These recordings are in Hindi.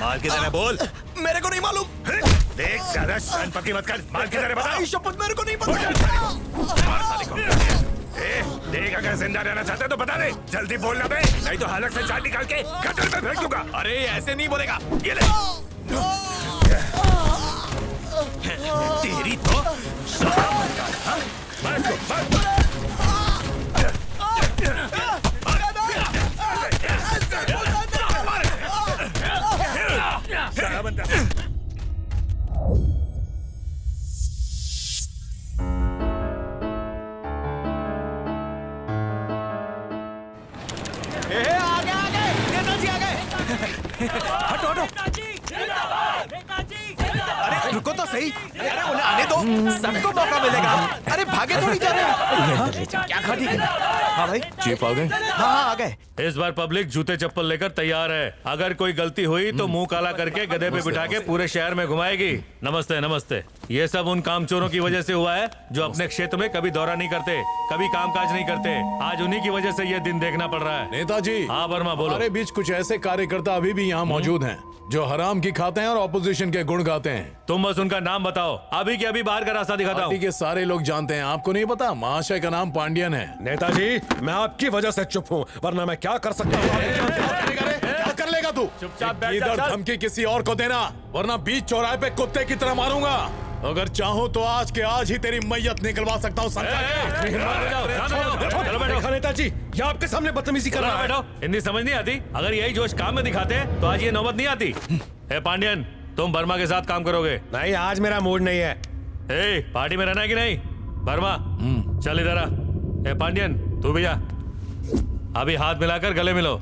माल किधर है बोल। मेरे को नहीं मालूम। देख ज्यादा शान पक्की मत कर, माल किधर है बता। शपथ मेरे को नहीं पता। मार साले को। देख अगर जिंदा रहना चाहते तो बता दे, जल्दी बोलना बे, नहीं तो हालत से जान निकाल के गटर में फेंक दूंगा। अरे ऐसे नहीं बोलेगा। ये ले। तेरी तो मार इसको, मार। साला बंदा। हटो हटो। अरे रुको तो सही। अरे उन्हें आने दो, सबको मौका मिलेगा। अरे भागे थोड़ी जा रहे हैं। क्या खा ठीक है? हाँ भाई चीफ आ गए? हाँ आ गए। इस बार पब्लिक जूते चप्पल लेकर तैयार है। अगर कोई गलती हुई तो मुंह काला करके गधे पे बिठा के पूरे शहर में घुमाएगी। नमस्ते नमस्ते। ये सब उन कामचोरों की वजह से हुआ है जो अपने क्षेत्र में कभी दौरा नहीं करते, कभी कामकाज नहीं करते। आज उन्हीं की वजह से ये दिन देखना पड़ रहा है। नेताजी। हाँ वर्मा बोलो। हमारे बीच कुछ ऐसे कार्यकर्ता अभी भी यहाँ मौजूद हैं जो हराम की खाते हैं और ऑपोजिशन के गुण गाते हैं। तुम बस उनका नाम बताओ, अभी के अभी बाहर का रास्ता दिखाता पार्टी हूँ। के सारे लोग जानते हैं, आपको नहीं पता? महाशय का नाम पांडियन है। नेताजी मैं आपकी वजह से चुप हूँ, वरना मैं क्या कर सकता हूँ। क्या कर लेगा तू? चुपचाप बैठ जा, इधर चल। धमकी किसी और को देना, वरना बीच चौराहे पे कुत्ते की तरह मारूंगा। अगर चाहूँ तो आज के आज ही तेरी मैयत निकलवा सकता हूँ। चलो बैठो। नेताजी ये आपके सामने बदतमीजी कर रहा है। बैठो। हिंदी समझ नहीं आती? अगर यही जोश काम में दिखाते तो आज ये नौबत नहीं आती। ए पांडियन, तुम वर्मा के साथ काम करोगे? नहीं आज मेरा मूड नहीं है। ए पार्टी में रहना है कि नहीं? वर्मा चल इधर आ। ए पांडियन तू भी जा। अभी हाथ मिलाकर गले मिलो।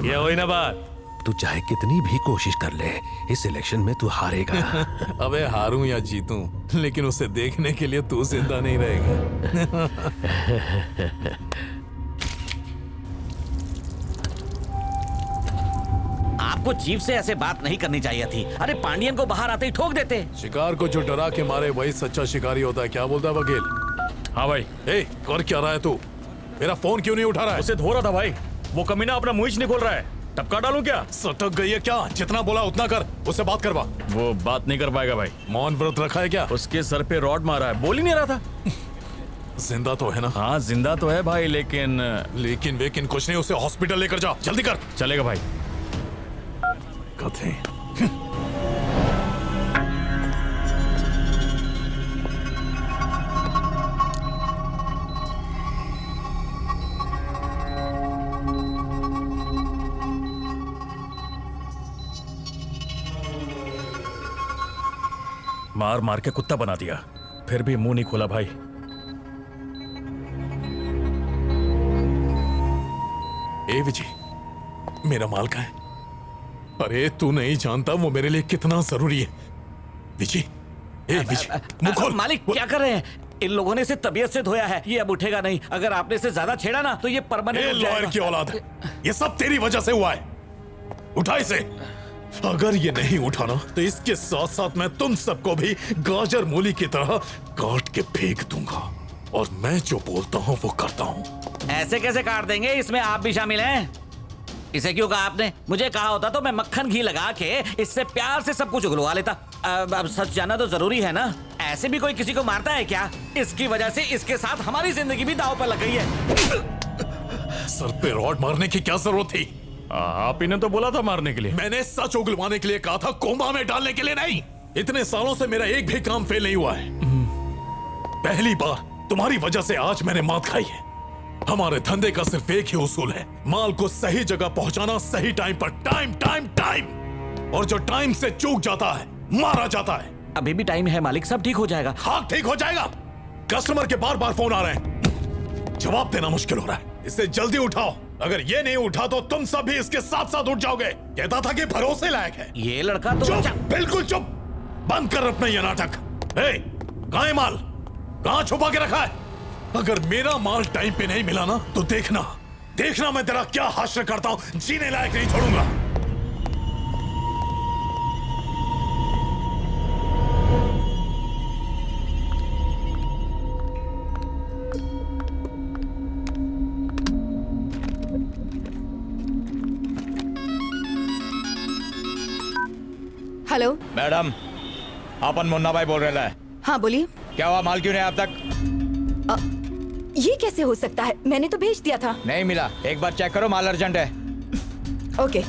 ये हुई ना बात। तू चाहे कितनी भी कोशिश कर ले, इस इलेक्शन में तू हारेगा। अबे हारूं या जीतूं, लेकिन उसे देखने के लिए तू जिंदा नहीं रहेगा। आपको चीफ से ऐसे बात नहीं करनी चाहिए थी। अरे पांडियन को बाहर आते ही ठोक देते। शिकार को जो डरा के मारे वही सच्चा शिकारी होता है। क्या बोलता है वकील? हाँ भाई। ए, कर क्या रहा है तू? मेरा फोन क्यों नहीं उठा रहा है? उसे धो रहा था भाई, वो कमीना अपना मुंह ही नहीं खोल रहा है। टपका डालूं क्या? सटक गई है क्या? जितना बोला उतना कर, उससे बात करवा। वो बात नहीं कर पाएगा भाई। मौन व्रत रखा है क्या? उसके सर पे रॉड मारा है, बोल ही नहीं रहा था। जिंदा तो है ना? हाँ जिंदा तो है भाई, लेकिन लेकिन कुछ नहीं, उसे हॉस्पिटल लेकर जा, जल्दी कर। चलेगा भाई। कथे मार मार के कुत्ता बना दिया, फिर भी मुंह नहीं खोला भाई। ए विजय, मेरा माल कहाँ है? अरे तू नहीं जानता वो मेरे लिए कितना जरूरी है। विजय, ए विजय, मुंह खोल। मालिक क्या कर रहे हैं? इन लोगों ने इसे तबीयत से धोया है, ये अब उठेगा नहीं। अगर आपने इसे ज्यादा छेड़ा ना तो ये परमानेंट लॉयर की औलाद है, ये सब तेरी वजह से हुआ है। उठा इसे। अगर ये नहीं उठाना तो इसके साथ साथ मैं तुम सबको भी गाजर मूली की तरह काट के फेंक दूंगा। और मैं जो बोलता हूँ वो करता हूँ। ऐसे कैसे काट देंगे? इसमें आप भी शामिल हैं। इसे क्यों कहा आपने? मुझे कहा होता तो मैं मक्खन घी लगा के इससे प्यार से सब कुछ उगलवा लेता। अब सच जानना तो जरूरी है ना। ऐसे भी कोई किसी को मारता है क्या? इसकी वजह से इसके साथ हमारी जिंदगी भी दांव पर लग गई है। सर पे रॉड मारने की क्या जरूरत थी? आप ही ने तो बोला था मारने के लिए। मैंने सच उगलवाने के लिए कहा था, कोमा में डालने के लिए नहीं। इतने सालों से मेरा एक भी काम फेल नहीं हुआ है। पहली बार तुम्हारी वजह से आज मैंने मात खाई है। हमारे धंधे का सिर्फ एक ही उसूल है, माल को सही जगह पहुंचाना, सही टाइम पर। Time time time. और जो टाइम से चूक जाता है मारा जाता है। अभी भी टाइम है मालिक, सब ठीक हो जाएगा। हाँ ठीक हो जाएगा। कस्टमर के बार बार फोन आ रहे हैं, जवाब देना मुश्किल हो रहा है। इसे जल्दी उठाओ। अगर ये नहीं उठा तो तुम सब भी इसके साथ साथ उठ जाओगे। कहता था कि भरोसे लायक है। ये लड़का तो चुप, बिल्कुल चुप। बंद कर अपना ये नाटक। कहाँ है माल? कहाँ छुपा के रखा है? अगर मेरा माल टाइम पे नहीं मिला ना तो देखना मैं तेरा क्या हाश्र करता हूं। जीने लायक नहीं छोड़ूंगा। हेलो। मैडम, अपन मुन्ना भाई बोल रहे हैं। हाँ बोलिए। क्या हुआ, माल क्यों नहीं अब तक? ये कैसे हो सकता है? मैंने तो भेज दिया था। नहीं मिला, एक बार चेक करो, माल अर्जेंट है। ओके।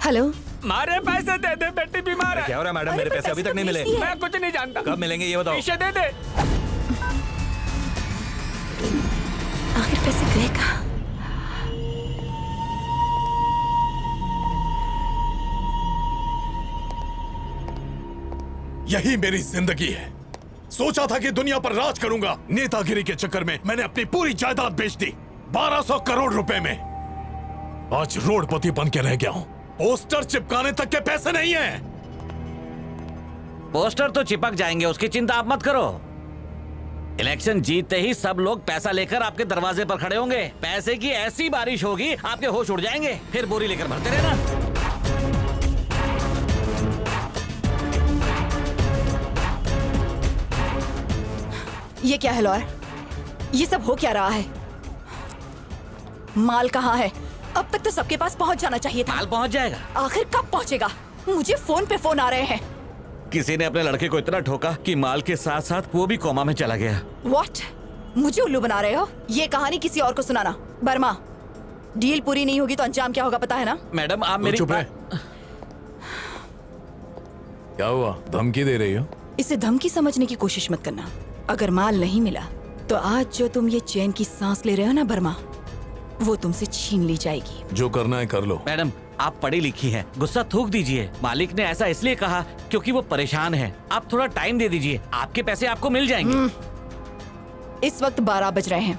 हेलो। मारे पैसे दे दे, बेटी बीमार है। क्या हो रहा है मैडम? मेरे पैसे अभी तक नहीं मिले। मैं कुछ नहीं जानता। कब मिलेंगे ये बताओ। पैसे दे दे। आखिर पैसे गए कहाँ? यही मेरी जिंदगी है। सोचा था कि दुनिया पर राज करूंगा। नेतागिरी के चक्कर में मैंने अपनी पूरी जायदाद बेच दी, 1200 करोड़ रुपए में। आज रोडपति बन के रह गया हूं। पोस्टर चिपकाने तक के पैसे नहीं हैं। पोस्टर तो चिपक जाएंगे, उसकी चिंता आप मत करो। इलेक्शन जीतते ही सब लोग पैसा लेकर आपके दरवाजे पर खड़े होंगे। पैसे की ऐसी बारिश होगी, आपके होश उड़ जाएंगे। फिर बोरी लेकर भरते रहना। ये क्या है लॉयर? ये सब हो क्या रहा है? माल कहाँ है? अब तक तो सबके पास पहुंच जाना चाहिए था। माल पहुंच जाएगा। आखिर कब पहुंचेगा? मुझे फोन पे फोन आ रहे हैं। किसी ने अपने लड़के को इतना ठोका कि माल के साथ साथ वो भी कोमा में चला गया। व्हाट? मुझे उल्लू बना रहे हो? ये कहानी किसी और को सुनाना। वर्मा, डील पूरी नहीं होगी तो अंजाम क्या होगा पता है ना? मैडम आप मेरी चुप रहे। क्या हुआ, धमकी दे रही हो? इसे धमकी समझने की कोशिश मत करना। अगर माल नहीं मिला तो आज जो तुम ये चैन की सांस ले रहे हो ना वर्मा, वो तुमसे छीन ली जाएगी। जो करना है कर लो। मैडम आप पढ़ी लिखी हैं, गुस्सा थूक दीजिए। मालिक ने ऐसा इसलिए कहा क्योंकि वो परेशान है। आप थोड़ा टाइम दे दीजिए, आपके पैसे आपको मिल जाएंगे। इस वक्त 12 बज रहे हैं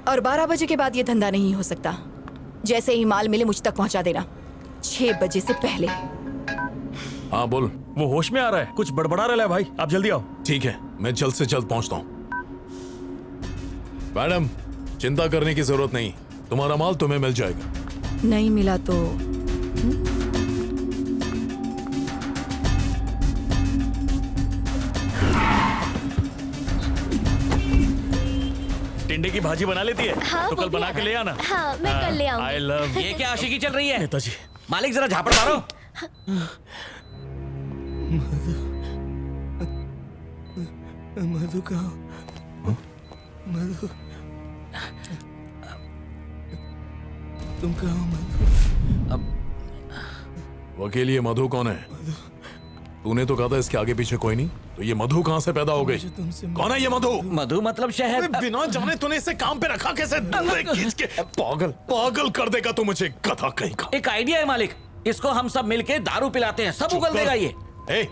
और 12 बजे के बाद ये धंधा नहीं हो सकता। जैसे ही माल मिले मुझ तक पहुंचा देना, 6 बजे से पहले। हाँ बोल। वो होश में आ रहा है, कुछ बड़बड़ा रहा है भाई, आप जल्दी आओ। ठीक है, मैं जल्द से जल्द पहुंचता हूँ। मैडम चिंता करने की जरूरत नहीं, तुम्हारा माल तुम्हें मिल जाएगा। नहीं मिला तो टिंडे की भाजी बना लेती है? हाँ, तो वो कल भी बना के है। ले आना। हाँ, मैं कल ले आऊंगी। आई लव ये क्या आशिकी चल रही है? नेताजी। मालिक जरा झापड़ मारो। मधु कहाँ? मधु, तुम कहाँ हो मधु? वकील ये मधु कौन है? तूने तो कहा था इसके आगे पीछे कोई नहीं, तो ये मधु कहाँ से पैदा हो गई? कौन है ये मधु? मधु मतलब शहद। बिना जाने तूने इसे काम पे रखा कैसे? खींच के पागल पागल कर देगा तू मुझे, गधा कहीं का। एक आइडिया है मालिक, इसको हम सब मिलके दारू पिलाते हैं, सब उगल देगा ये। ए,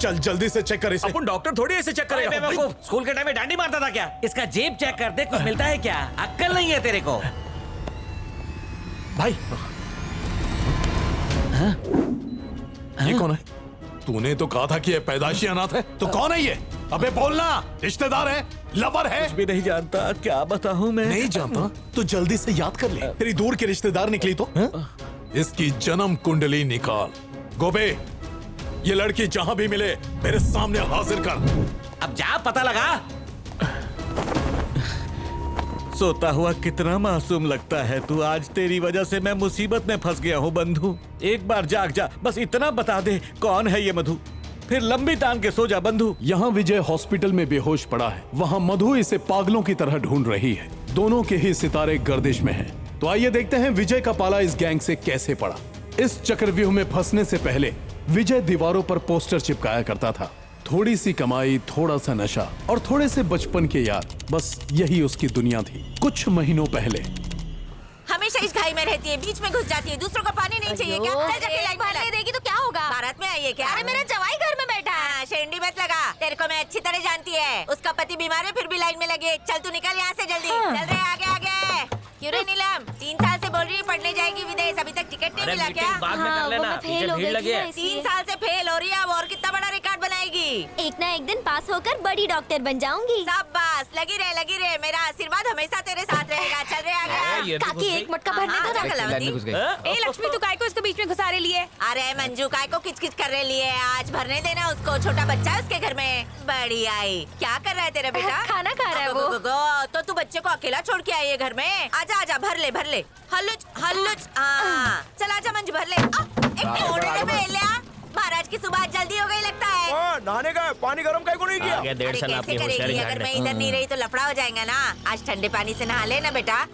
चल जल्दी से चेक कर इसे। अपन डॉक्टर थोड़ी ऐसे चेक अरे करेगा। बेवकूफ, स्कूल के टाइम में डांडी मारता था क्या? इसका जेब चेक कर दे, कुछ मिलता है क्या? अक्ल नहीं है तेरे को? भाई ये कौन है? तूने तो कहा था कि ये पैदाइशी अनाथ है, तो कौन है ये? अबे बोलना, रिश्तेदार है, लवर है? भी नहीं जानता, क्या बताऊं मैं? नहीं जानता तो जल्दी से याद कर ले। तेरी दूर की रिश्तेदार निकली तो इसकी जन्म कुंडली निकाल। गोबे, ये लड़की जहां भी मिले मेरे सामने हाजिर कर। अब जा पता लगा। सोता हुआ कितना मासूम लगता है तू। आज तेरी वजह से मैं मुसीबत में फंस गया हूँ बंधु। एक बार जाग जा, बस इतना बता दे कौन है ये मधु, फिर लंबी तान के सो जा बंधु। यहाँ विजय हॉस्पिटल में बेहोश पड़ा है, वहाँ मधु इसे पागलों की तरह ढूंढ रही है। दोनों के ही सितारे गर्दिश में हैं। तो आइए देखते हैं विजय का पाला इस गैंग से कैसे पड़ा। इस चक्रव्यूह में फंसने से पहले विजय दीवारों पर पोस्टर चिपकाया करता था। थोड़ी सी कमाई, थोड़ा सा नशा और थोड़े से बचपन के याद, बस यही उसकी दुनिया थी। कुछ महीनों पहले हमेशा इस घाई में रहती है, बीच में घुस जाती है। दूसरों को पानी नहीं चाहिए क्या? अंदर जाके लाइन में लग देगी तो क्या होगा? भारत में आई है क्या? अरे मेरा जवाई घर में बैठा है। शेंडी मत लगा, तेरे को मैं अच्छी तरह जानती है। उसका पति बीमार है फिर भी लाइन में लगे। चल तू निकल यहाँ से जल्दी। चल रहे आगे आगे। क्यों रे नीलम, 3 साल से बोल रही है पढ़ने जाएगी विदेश, अभी तक टिकट नहीं मिला क्या? बाद में कर लेना, पीछे भीड़ लगी है। 3 साल से फेल हो रही है, अब और कितना बड़ा रिकॉर्ड बनाएगी? एक ना एक दिन पास होकर बड़ी डॉक्टर बन जाऊंगी। शाबाश, लगी रहे। मेरा आशीर्वाद हमेशा तेरे साथ रहेगा। चल रहे आगे। काकी एक मटका भरने दो ना। ए लक्ष्मी, तू काय को इसको बीच में घुसा रहे लिए? अरे मंजू, काय को किचकिच कर रहे लिए? आज भरने देना उसको, छोटा बच्चा है उसके घर में। बड़ी आई, क्या कर रहा है तेरा बेटा? खाना खा रहा है वो। तो तू बच्चे बच्चे को अकेला छोड़ के आई है घर में। आजा आजा, भर ले हल्लुच हल्लुच। चल आजा मंजू, भर ले। एक ओढ़ने में ले आ। महाराज की सुबह जल्दी हो गई लगता है। नहाने का पानी गर्म काहे को नहीं किया? आगे 1.5 साल आपकी कैसे होशियारी करेगी? झाड़ अगर मैं ले। इधर नहीं रही तो लफड़ा हो जाएगा ना। आज ठंडे पानी से नहा ले ना बेटा।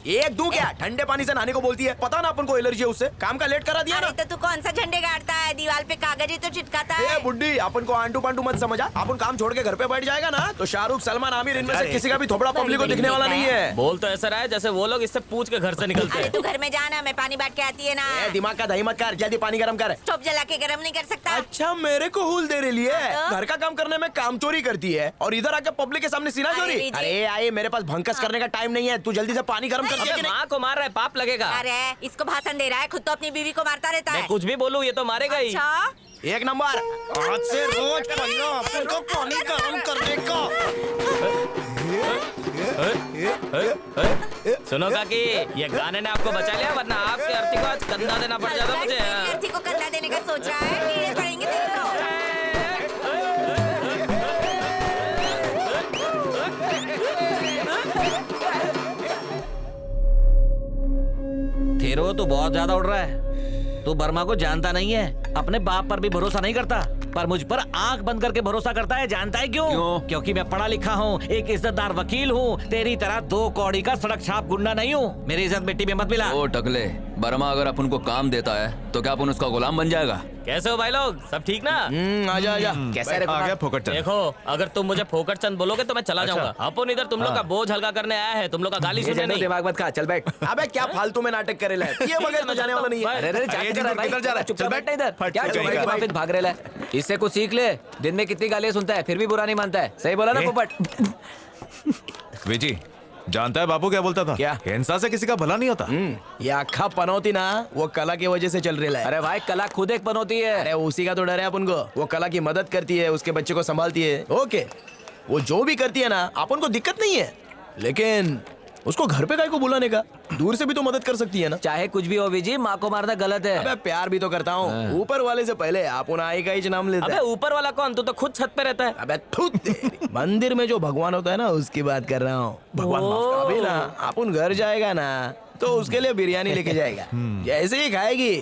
एक दू क्या ठंडे पानी से नहाने को बोलती है? पता ना अपन को एलर्जी है उससे। काम का लेट करा दिया ना। अरे तो तू कौन सा झंडे गाड़ता है? दीवार पे कागज ही तो चिटकाता है। ए बुड्ढी, अपन को आंटू पांटू मत समझा। अपन काम छोड़ के घर पे बैठ जाएगा ना तो शाहरुख, सलमान, आमिर इनमें से किसी का भी थोबड़ा पब्लिक को दिखने वाला नहीं है। बोल तो ऐसा रहा है जैसे वो लोग इससे पूछ के घर से निकलते अरे हैं। तू घर में जाना, मैं पानी बांट के आती है ना। ए, दिमाग का दही मत कर, जल्दी पानी गरम कर। स्टोव जला के गरम नहीं कर सकता। अच्छा, मेरे को हुल दे रही है। हाँ तो? घर का काम करने में काम चोरी करती है और इधर आके पब्लिक के सामने सीना अरे चोरी। विजय। अरे आए, मेरे पास भंकस करने का टाइम नहीं है। तू जल्दी से पानी गरम कर अबे माँ को मार रहा है, पाप लगेगा। अरे इसको भाषण दे रहा है, खुद तो अपनी बीवी को मारता रहता है। मैं कुछ भी बोलूं ये तो मारेगा ही। अच्छा एक नंबर। आज से रोज अपन को पानी गरम करने का। सुनो काकी, ये गाने ने आपको बचा लिया, वरना आपके अर्थी को आज कंधा देना पड़ जाता मुझे। मेरी अर्थी को कंधा देने का सोच रहा है। कीड़े पड़ेंगे तेरे को। थेरो तो बहुत ज्यादा उड़ रहा है। तू वर्मा को जानता नहीं है, अपने बाप पर भी भरोसा नहीं करता, पर मुझ पर आंख बंद करके भरोसा करता है। जानता है क्यों? क्योंकि मैं पढ़ा लिखा हूँ, एक इज्जतदार वकील हूँ। तेरी तरह 2 कौड़ी का सड़क छाप गुंडा नहीं हूँ। मेरी इज्जत मिट्टी में मत मिला। ओ टकले, बर्मा अगर अपन को काम देता है तो क्या अपन उसका गुलाम बन जाएगा? कैसे हो भाई लोग, सब ठीक ना? आजा आजा। कैसे रे? आ गया फोकट चंद। देखो, अगर तुम मुझे फोकट चंद बोलोगे तो मैं चला जाऊंगा। अपन इधर तुम लोग का बोझ हल्का करने आया है, तुम लोग का गाली सुनने नहीं। दिमाग मत खा, चल बैठ। अबे क्या फालतू में नाटक करे ले? ये मगर तो जाने वाला नहीं है। अरे, अरे किधर जा रहा है? चुपचाप बैठ इधर। क्या चुप वापिस भाग रहे है? इससे कुछ सीख ले। दिन में कितनी गालियां सुनता है फिर भी बुरा नहीं मानता है। सही बोला ना पोपट? विजी, जानता है बापू क्या बोलता था? क्या? हिंसा से किसी का भला नहीं होता। ये अखा पनौती ना, वो कला की वजह से चल रहा है। अरे भाई, कला खुद एक पनौती है। अरे उसी का तो डर है अपन को। वो कला की मदद करती है, उसके बच्चे को संभालती है। ओके, वो जो भी करती है ना, अपन को दिक्कत नहीं है, लेकिन उसको घर पे काहे को बुलाने का? दूर से भी तो मदद कर सकती है ना। चाहे कुछ भी हो विजी, माँ को मारना गलत है। अबे प्यार भी तो करता हूँ। ऊपर वाले से पहले अपन आई का ही नाम लेते अबे हैं। ऊपर वाला कौन? तू तो खुद छत पे रहता है। अबे थूत तेरी। मंदिर में जो भगवान होता है ना, उसकी बात कर रहा हूँ। भगवान माफ कर। अभी ना अपन घर जाएगा ना तो उसके लिए बिरयानी लेके जाएगा। जैसे ही खाएगी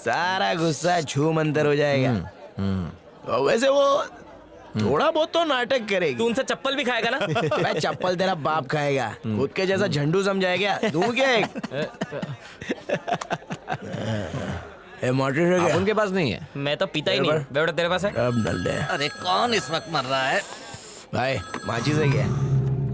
सारा गुस्सा छू मंतर हो जाएगा। वैसे वो थोड़ा बहुत तो नाटक करेगी। तू उनसे चप्पल भी खाएगा ना? मैं चप्पल तेरा बाप खाएगा। खुद के जैसा झंडू समझाए क्या? दूं क्या एक? मोटर उनके पास नहीं है। मैं तो पीता ही नहीं। बेटा तेरे पास है? अब डल दे अरे कौन इस वक्त मर रहा है? भाई। माचिस है क्या?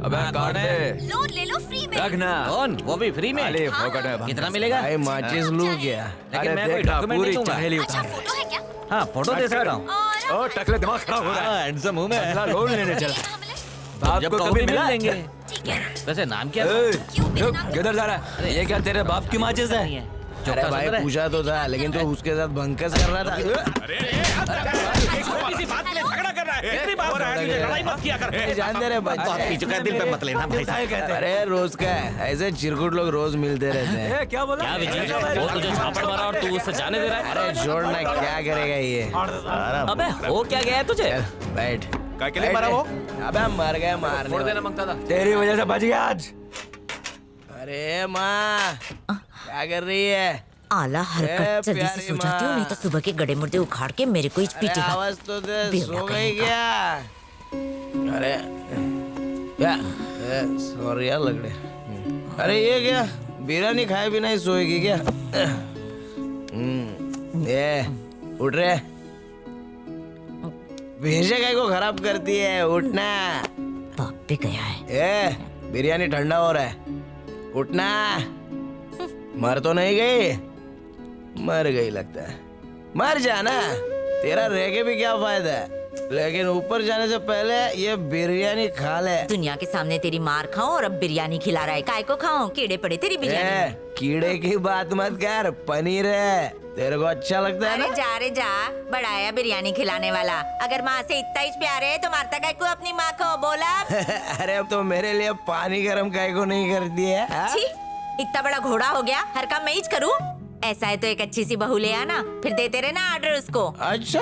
अबे काट दे। लो ले लो फ्री में। रखना। कौन? वो भी फ्री में? अरे फोकट में कितना मिलेगा? भाई माचिस लूं क्या? लेकिन मैं कोई डॉक्यूमेंट नहीं दूंगा। अच्छा फोटो है क्या? हाँ फोटो दे सकता हूँ। ओ टकले, दिमाग खराब हो रहा है। हैंडसम हूँ मैं। लोन लेने चल। जब आपको कभी कभी मिल मिला लेंगे। ठीक है। वैसे नाम क्या? किधर जा रहा है? ये क्या तेरे बाप की माचिस है? अरे भाई पूछा तो था, लेकिन तो उसके साथ भंकस कर रहा था। जान दे रहे बच्चे। दिल पे मत लेना भाई साहब। अरे रोज का है, ऐसे चिरकुट लोग रोज मिलते रहते हैं। क्या बोला? क्या विजय, वो तुझे झापड़ मारा और तू उससे जाने दे रहा है? अरे छोड़ना, क्या करेगा ये? अबे हो क्या गया है तुझे? बैठ। काय के लिए मारा वो? अबे मर गए मारने छोड़ देना वाले। मांगता था। तेरी वजह से बच गया आज। अरे माँ, क्या कर रही है? आला हरकत जल्दी से सो जाती हूँ, नहीं तो सुबह के गड़े मुर्दे उखाड़ के मेरे को ही अरे पीटेगा। आवाज तो दे, बेवड़ा सो गई कहीं का। क्या? अरे क्या? सॉरी यार लग रहे। अरे ये क्या? बिरयानी खाए बिना ही सोएगी क्या? ये उठ रहे। भेजे काय को खराब करती है? उठना। बाप पे गया है। ए, बिरयानी ठंडा हो रहा है, उठना। मर तो नहीं गई? मर गई लगता है। मर जाना, तेरा रह के भी क्या फायदा है? लेकिन ऊपर जाने से पहले ये बिरयानी खा ले। दुनिया के सामने तेरी मार खाऊं और अब बिरयानी खिला रहा है। काय को खाऊं? कीड़े पड़े तेरी बिरयानी। कीड़े की बात मत कर, पनीर है। तेरे को अच्छा लगता है ना? अरे जा रे जा, बढ़ाया बिरयानी खिलाने वाला। अगर माँ से इतना ही प्यार है तो मारता काय को अपनी माँ को? बोला। अरे अब तो मेरे लिए पानी गर्म काय को नहीं करती है? हाँ? छी, इतना बड़ा घोड़ा हो गया, हर काम मैं ही करूँ? ऐसा है तो एक अच्छी सी बहू ले आना, फिर देते रहना ऑर्डर उसको। अच्छा,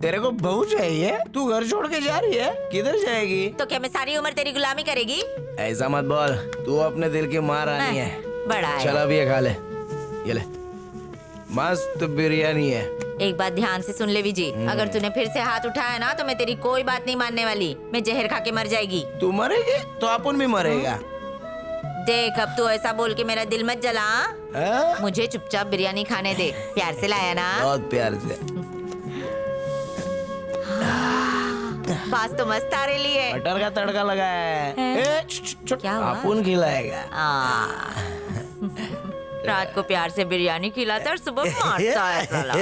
तेरे को बहू चाहिए? तू घर छोड़ के जा रही है? किधर जाएगी? तो क्या मैं सारी उम्र तेरी गुलामी करेगी? ऐसा मत बोल, तू अपने दिल की माँ रानी है। बड़ा है। चल अभी ये खा ले, ये ले, मस्त बिरयानी है। एक बात ध्यान से सुन ले विजी, अगर तूने फिर से हाथ उठाया ना तो मैं तेरी कोई बात नहीं मानने वाली। मैं जहर खा के मर जाएगी। तू मरेगी तो अपन भी मरेगा। देख अब तू ऐसा बोल के मेरा दिल मत जला। मुझे चुपचाप बिरयानी खाने दे। प्यार से लाया ना? बहुत प्यार से। बात तो मस्त आ रही है। बटर का तड़का लगाया है। क्या हुआ? अपन खिलाएगा। रात को प्यार से बिरयानी खिलाता और सुबह मारता है साला।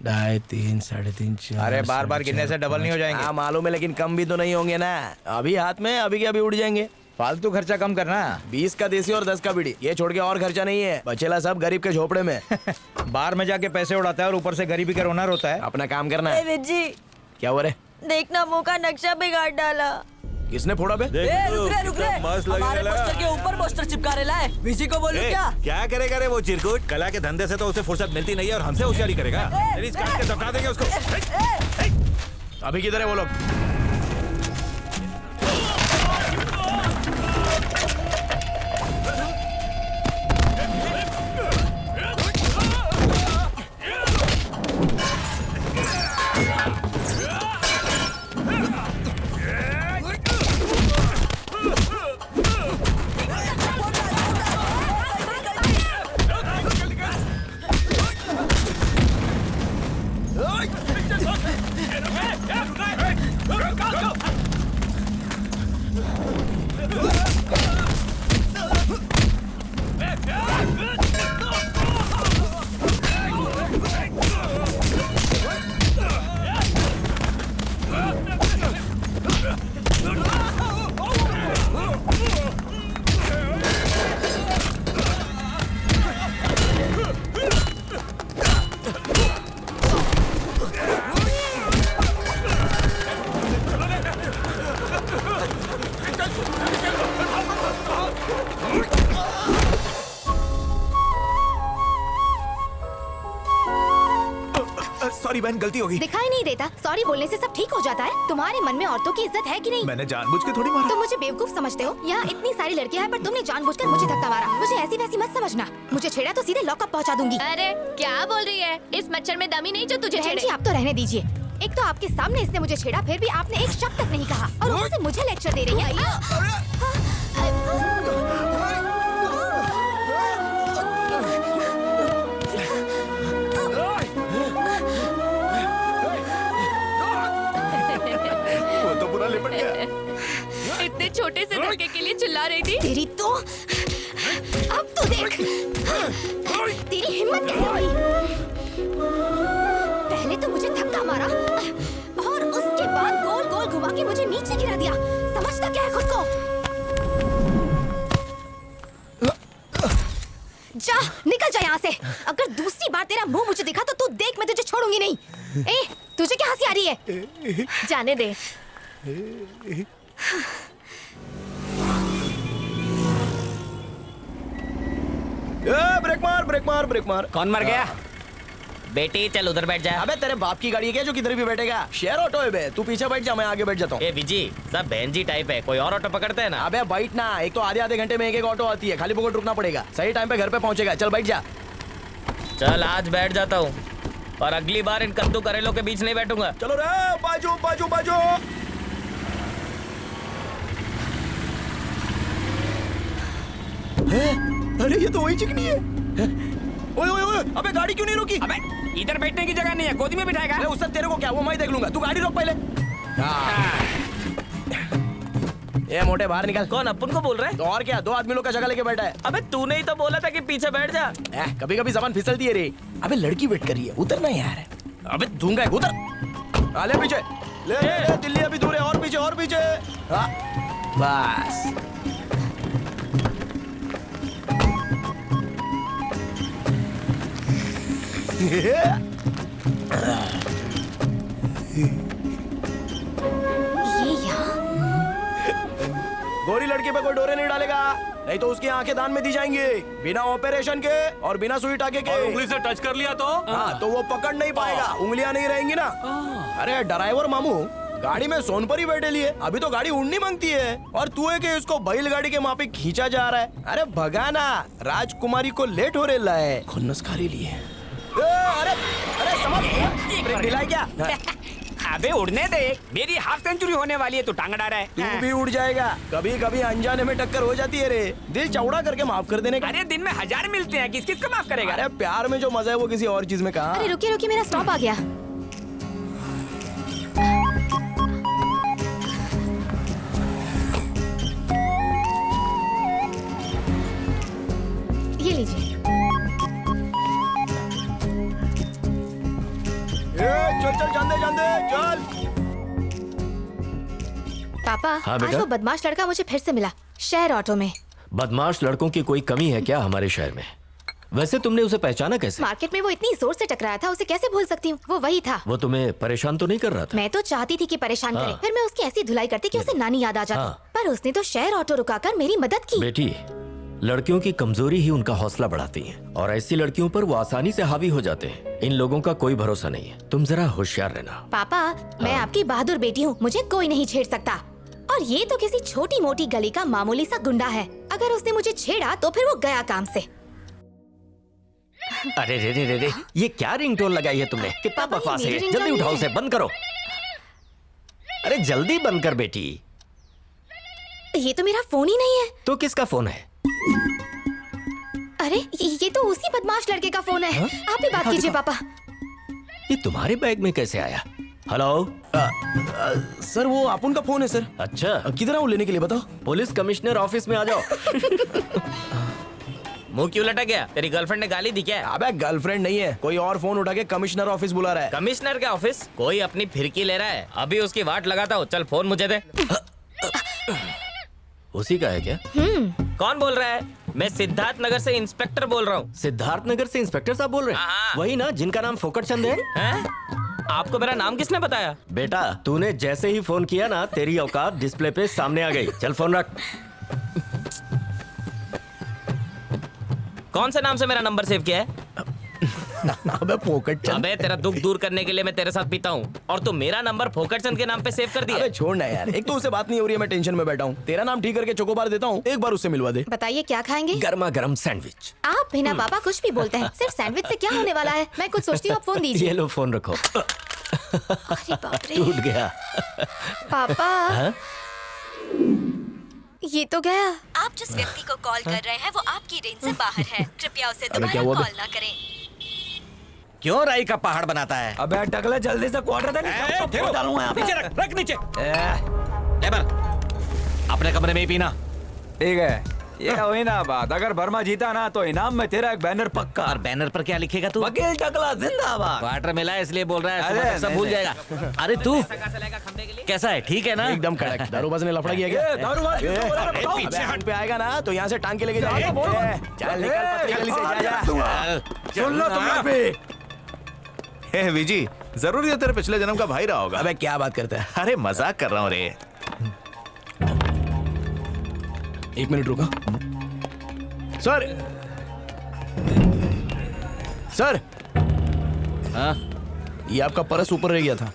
2.5, 3, 3.5, 4। अरे बार बार गिनने से डबल नहीं हो जाएंगे। हाँ मालूम है, लेकिन कम भी तो नहीं होंगे ना। अभी हाथ में, अभी के अभी उड़ जाएंगे। फालतू खर्चा कम करना। 20 का देसी और 10 का बीड़ी, ये छोड़ के और खर्चा नहीं है। बचेला सब गरीब के झोपड़े में। बाहर में जाके पैसे उड़ाता है और ऊपर से गरीबी का रोना रोता है। अपना काम करना। विजी, क्या हो रहे? देखना मुंह का नक्शा बिगाड़ डाला। किसने फोड़ा बे? रुक रे। हमारे पोस्टर के ऊपर पोस्टर चिपका रहे लाए। विजी को बोलूं क्या करेगा रे वो चिरकुट? कला के धंधे से तो उसे फुर्सत मिलती नहीं है और हमसे होशियारी करेगा। तेरी काट के दफना देंगे उसको। अभी किधर है वो लोग? सॉरी बहन, गलती हो गई। दिखाई नहीं देता, सॉरी बोलने से सब ठीक हो जाता है। तुम्हारे मन में औरतों की इज्जत है कि नहीं? मैंने जानबूझ के थोड़ी मारा। तुम मुझे बेवकूफ समझते हो? यहाँ इतनी सारी लड़कियां हैं पर तुमने जानबूझकर मुझे धक्का मारा। मुझे ऐसी वैसी मत समझना। मुझे छेड़ा तो सीधे लॉकअप पहुँचा दूंगी। अरे क्या बोल रही है? इस मच्छर में दमी नहीं जो तुझे बहन छेड़े। जी आप तो रहने दीजिए। एक तो आपके सामने इसने मुझे छेड़ा, फिर भी आपने एक शब्द तक नहीं कहा और ऊपर से मुझे लेक्चर दे रही है। वो तो पूरा लिपट गया। इतने छोटे से धक्के के लिए चिल्ला रही थी। तेरी तो अब तो देख तेरी हिम्मत कैसे हुई। पहले तो मुझे धक्का मारा और उसके बाद गोल गोल घुमा के मुझे नीचे गिरा दिया। समझता क्या है खुद को? जा निकल जा यहाँ से। अगर दूसरी बार तेरा मुंह मुझे दिखा तो तू देख, मैं तुझे छोड़ूंगी नहीं। ए, तुझे क्या हंसी आ रही है? जाने दे। ब्रेक मार। कौन मर गया? बेटी चल उधर बैठ जा। अबे तेरे बाप की गाड़ी है क्या जो किधर भी बैठेगा? शेयर ऑटो है बे, तू पीछे बैठ जा, मैं आगे बैठ जाता हूँ। ए विजी, सब बहन जी टाइप है, कोई और ऑटो पकड़ते हैं ना। अबे बैठ ना, एक तो आधे घंटे में एक ऑटो आती है, खाली पकड़ रुकना पड़ेगा। सही टाइम पे घर पे पहुंचेगा। चल बैठ जा। चल आज बैठ जाता हूँ और अगली बार इन कद्दू करेलों के बीच नहीं बैठूंगा। चलो रे बाजू बाजू बाजू। अरे ये तो वही चिकनी है। ओए ओए ओए, अबे गाड़ी क्यों नहीं रुकी? अबे इधर बैठने की जगह नहीं है, गोदी में बिठाएगा। अरे उससे तेरे को क्या, वो मैं देख लूंगा। तू गाड़ी रोक पहले। ये मोटे बाहर निकल। कौन अपन को बोल रहा है? तो और क्या, 2 आदमी लोग का जगह लेके बैठा है। अबे तूने ही तो बोला था कि पीछे बैठ जा। कभी कभी जबान फिसलती है रे। अबे लड़की वेट कर रही है, उतरना यार। अबे दूंगा, उतर। आले पीछे ले, ले, दिल्ली अभी दूर है। और पीछे और पीछे। हाँ बस। गोरी लड़की पे कोई डोरे नहीं डालेगा, नहीं तो उसकी आंखें दान में दी जाएंगी, बिना ऑपरेशन के और बिना सुई टाके के। और उंगली से टच कर लिया तो? हाँ, तो वो पकड़ नहीं पाएगा, उंगलियां नहीं रहेंगी ना। अरे ड्राइवर मामू, गाड़ी में सोनपरी बैठे लिए, अभी तो गाड़ी उड़नी मांगती है और तू है कि इसको बैलगाड़ी के मापे खींचा जा रहा है। अरे भगाना, राजकुमारी को लेट हो रहा है, खुन्नस खा लिए। अरे अरे समझ ब्रेक ढिलाई क्या? अबे उड़ने दे, मेरी हाफ सेंचुरी होने वाली है, तू टांग अड़ा रहा है। तू भी उड़ जाएगा, कभी कभी अनजाने में टक्कर हो जाती है रे, दिल चौड़ा करके माफ कर देने का। अरे दिन में 1000 मिलते हैं, किस किस को माफ करेगा? अरे प्यार में जो मजा है वो किसी और चीज में कहाँ। अरे रुकिए रुकिए, मेरा स्टॉप आ गया। ये लीजिए। चल चल जान दे चल। पापा, हाँ, आज बेटा? वो बदमाश लड़का मुझे फिर से मिला, शेयर ऑटो में। बदमाश लड़कों की कोई कमी है क्या हमारे शहर में? वैसे तुमने उसे पहचाना कैसे? मार्केट में वो इतनी जोर से टकराया था, उसे कैसे भूल सकती हूँ? वो वही था। वो तुम्हें परेशान तो नहीं कर रहा था? मैं तो चाहती थी कि परेशान हाँ। करे, फिर मैं उसकी ऐसी धुलाई करती कि उसे नानी याद आ जाती। हाँ। पर उसने तो शेयर ऑटो रुकाकर मेरी मदद की। बेटी, लड़कियों की कमजोरी ही उनका हौसला बढ़ाती है और ऐसी लड़कियों पर वो आसानी से हावी हो जाते हैं। इन लोगों का कोई भरोसा नहीं है, तुम जरा होशियार रहना। पापा, मैं आपकी बहादुर बेटी हूँ, मुझे कोई नहीं छेड़ सकता। और ये तो किसी छोटी मोटी गली का मामूली सा गुंडा है, अगर उसने मुझे छेड़ा तो फिर वो गया काम से। अरे रे रे रे रे, ये क्या रिंगटोन लगाई है तुमने? कितना पापा, ये बकवास है, मेरी जल्दी रिंगटोन उठाओ नहीं उसे, है। बंद करो। अरे जल्दी बंद कर बेटी। ये तो मेरा फोन ही नहीं है। तो किसका फोन है? अरे ये तो उसी बदमाश लड़के का फोन है। हाँ? आप ही बात हाँ, कीजिए दिखाओ। पापा। ये तुम्हारे बैग में कैसे आया? हेलो सर, वो अपुन का फोन है सर। अच्छा, किधर है वो लेने के लिए बताओ। पुलिस कमिश्नर ऑफिस में आ जाओ। मुंह क्यों लटक गया? तेरी गर्लफ्रेंड ने गाली दी क्या? अबे गर्लफ्रेंड नहीं है, कोई और फोन उठा के कमिश्नर ऑफिस बुला रहा है। कमिश्नर के ऑफिस? कोई अपनी फिरकी ले रहा है, अभी उसकी वाट लगाता हूँ। चल फोन मुझे दे। उसी का है क्या? कौन बोल रहा है? मैं सिद्धार्थ नगर से इंस्पेक्टर बोल रहा हूँ। सिद्धार्थ नगर से इंस्पेक्टर साहब बोल रहे हैं? वही ना जिनका नाम फोकट चंद है? आपको मेरा नाम किसने बताया? बेटा, तूने जैसे ही फोन किया ना, तेरी औकात डिस्प्ले पे सामने आ गई। चल फोन रख। कौन से नाम से मेरा नंबर सेव किया है? अबे फोकट चंद। अबे तेरा दुख दूर करने के लिए मैं तेरे साथ पीता हूँ और तू मेरा नंबर फोकट चंद के नाम पे सेव कर दिया। अबे छोड़ ना यार, एक तो उससे बात नहीं हो रही है, मैं टेंशन में बैठा हूँ। तेरा नाम ठीक करके चोकोबार देता हूँ, एक बार उससे मिलवा दे। बताइए क्या खाएंगे? गर्मा गर्म सैंडविच। आप बिना पापा कुछ भी बोलते हैं, सिर्फ सैंडविच से क्या होने वाला है? मैं कुछ सोचती हूँ, आप फोन ये दीजिए। लो फोन रखो। अरे बाप रे। टूट गया। पापा, हाँ? ये तो गया। आप जिस व्यक्ति को कॉल कर रहे हैं वो आपकी रेंज से बाहर है, कृपया उसे क्या दोबारा हुआ बे? कॉल ना करें। क्यों राई का पहाड़ बनाता है? अबे टकले, जल्दी से क्वार्टर तक डालूंगा यहाँ पे। नीचे रख नीचे। लेबर, अपने कमरे में ही पीना। ठीक है, ये हुई ना बात। अगर वर्मा जीता ना तो इनाम में तेरा एक बैनर पक्का। और बैनर पर क्या लिखेगा तू? वकील टकला जिंदाबाद। क्वार्टर मिला है इसलिए बोल रहा है, अरे सुबह तक सब नहीं, भूल नहीं। जाएगा। अरे तू कैसा है? ठीक है ना? एकदम कड़क। दारूबाज ने लफड़ा किया क्या? ये दारूबाज किसको बोला रे, बताओ। अबे हट पे आएगा ना तो यहाँ से टांग के लेके जाएगा। चल निकल पतली गली से, जा जा। सुन लो तुम भी। हे विजी, जरूर ये तेरे पिछले जन्म का भाई रहा होगा। अबे क्या बात करता है? अरे मजाक कर रहा हूँ रे। एक मिनट रुको। सर, सर, हाँ? ये आपका पर्स ऊपर रह गया था,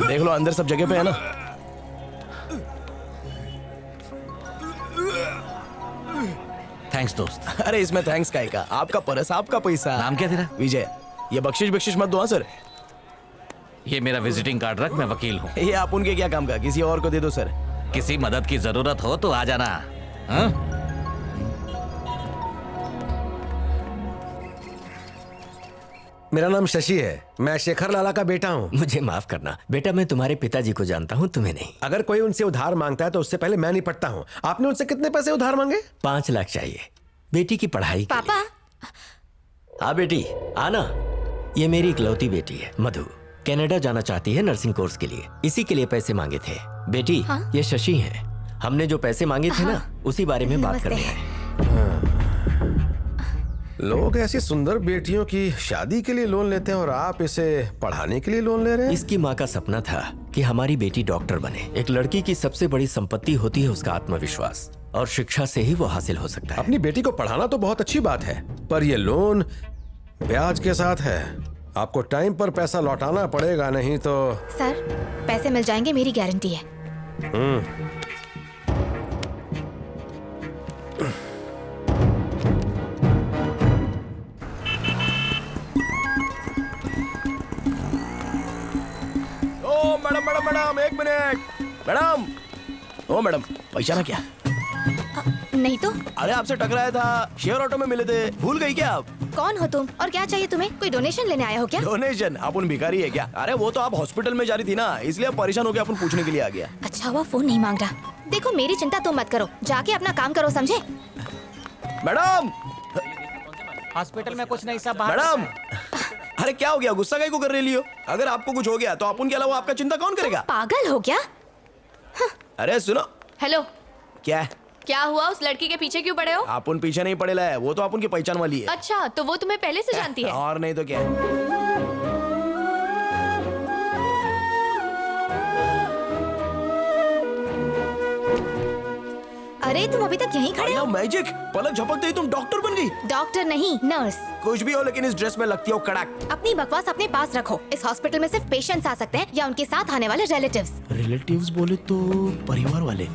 देख लो अंदर सब जगह पे है ना। थैंक्स दोस्त। अरे इसमें थैंक्स का है का? आपका पर्स, आपका पैसा। नाम क्या तेरा? विजय। ये बख्शिश मत दो। हाँ सर, ये मेरा विजिटिंग कार्ड रख, मैं वकील हूँ। ये आप उनके क्या काम का, किसी और को दे दो सर। किसी मदद की जरूरत हो तो आ जाना। हाँ? मेरा नाम शशि है, मैं शेखर लाला का बेटा हूँ। मुझे माफ करना बेटा, मैं तुम्हारे पिताजी को जानता हूँ, तुम्हें नहीं। अगर कोई उनसे उधार मांगता है तो उससे पहले मैं निपटता हूँ। आपने उनसे कितने पैसे उधार मांगे? 5 लाख चाहिए बेटी की पढ़ाई के पापा। लिए। हाँ बेटी, आना। ये मेरी इकलौती बेटी है मधु, कनाडा जाना चाहती है नर्सिंग कोर्स के लिए, इसी के लिए पैसे मांगे थे। बेटी, हाँ? ये शशि हैं, हमने जो पैसे मांगे थे ना, उसी बारे में बात करने आए। लोग ऐसी सुंदर बेटियों की शादी के लिए लोन लेते हैं और आप इसे पढ़ाने के लिए लोन ले रहे हैं। इसकी माँ का सपना था कि हमारी बेटी डॉक्टर बने। एक लड़की की सबसे बड़ी संपत्ति होती है उसका आत्मविश्वास, और शिक्षा से ही वो हासिल हो सकता है। अपनी बेटी को पढ़ाना तो बहुत अच्छी बात है, पर ये लोन ब्याज के साथ है। आपको टाइम पर पैसा लौटाना पड़ेगा, नहीं तो। सर, पैसे मिल जाएंगे, मेरी गारंटी है। ओ मैडम मैडम मैडम, एक मिनट मैडम। ओ मैडम, पहचाना क्या? नहीं तो। अरे आपसे टकराया था, शेयर ऑटो में मिले थे, भूल गई क्या आप? कौन हो तुम और क्या चाहिए तुम्हें? कोई डोनेशन लेने आए हो क्या? डोनेशन? अपन भिखारी है क्या? अरे वो तो आप हॉस्पिटल में जा रही थी ना, इसलिए परेशान हो गया, अपन पूछने के लिए आ गया। अच्छा हुआ फोन नहीं मांग रहा। देखो मेरी चिंता तुम मत करो, जाके अपना काम करो, समझे? मैडम, हॉस्पिटल में कुछ नहीं, सब मैडम, अरे क्या हो गया, गुस्सा काहे को कर रही हो? अगर आपको कुछ हो गया तो अपन के अलावा आपका चिंता कौन करेगा? पागल हो क्या? अरे सुनो। हेलो, क्या क्या हुआ? उस लड़की के पीछे क्यों पड़े हो? अपन पीछे नहीं पड़ेला है, वो तो अपन की पहचान वाली है। अच्छा, तो वो तुम्हें पहले से जानती है? और नहीं तो क्या। अरे तुम अभी तक यहीं खड़े हो? मैजिक, पलक झपकते ही तुम डॉक्टर बन गई। डॉक्टर नहीं, नर्स। कुछ भी हो, लेकिन इस ड्रेस में लगती हो कड़क। अपनी बकवास अपने पास रखो। इस हॉस्पिटल में सिर्फ पेशेंट्स आ सकते हैं या उनके साथ आने वाले रिलेटिव्स। रिलेटिव्स बोले तो परिवार वाले।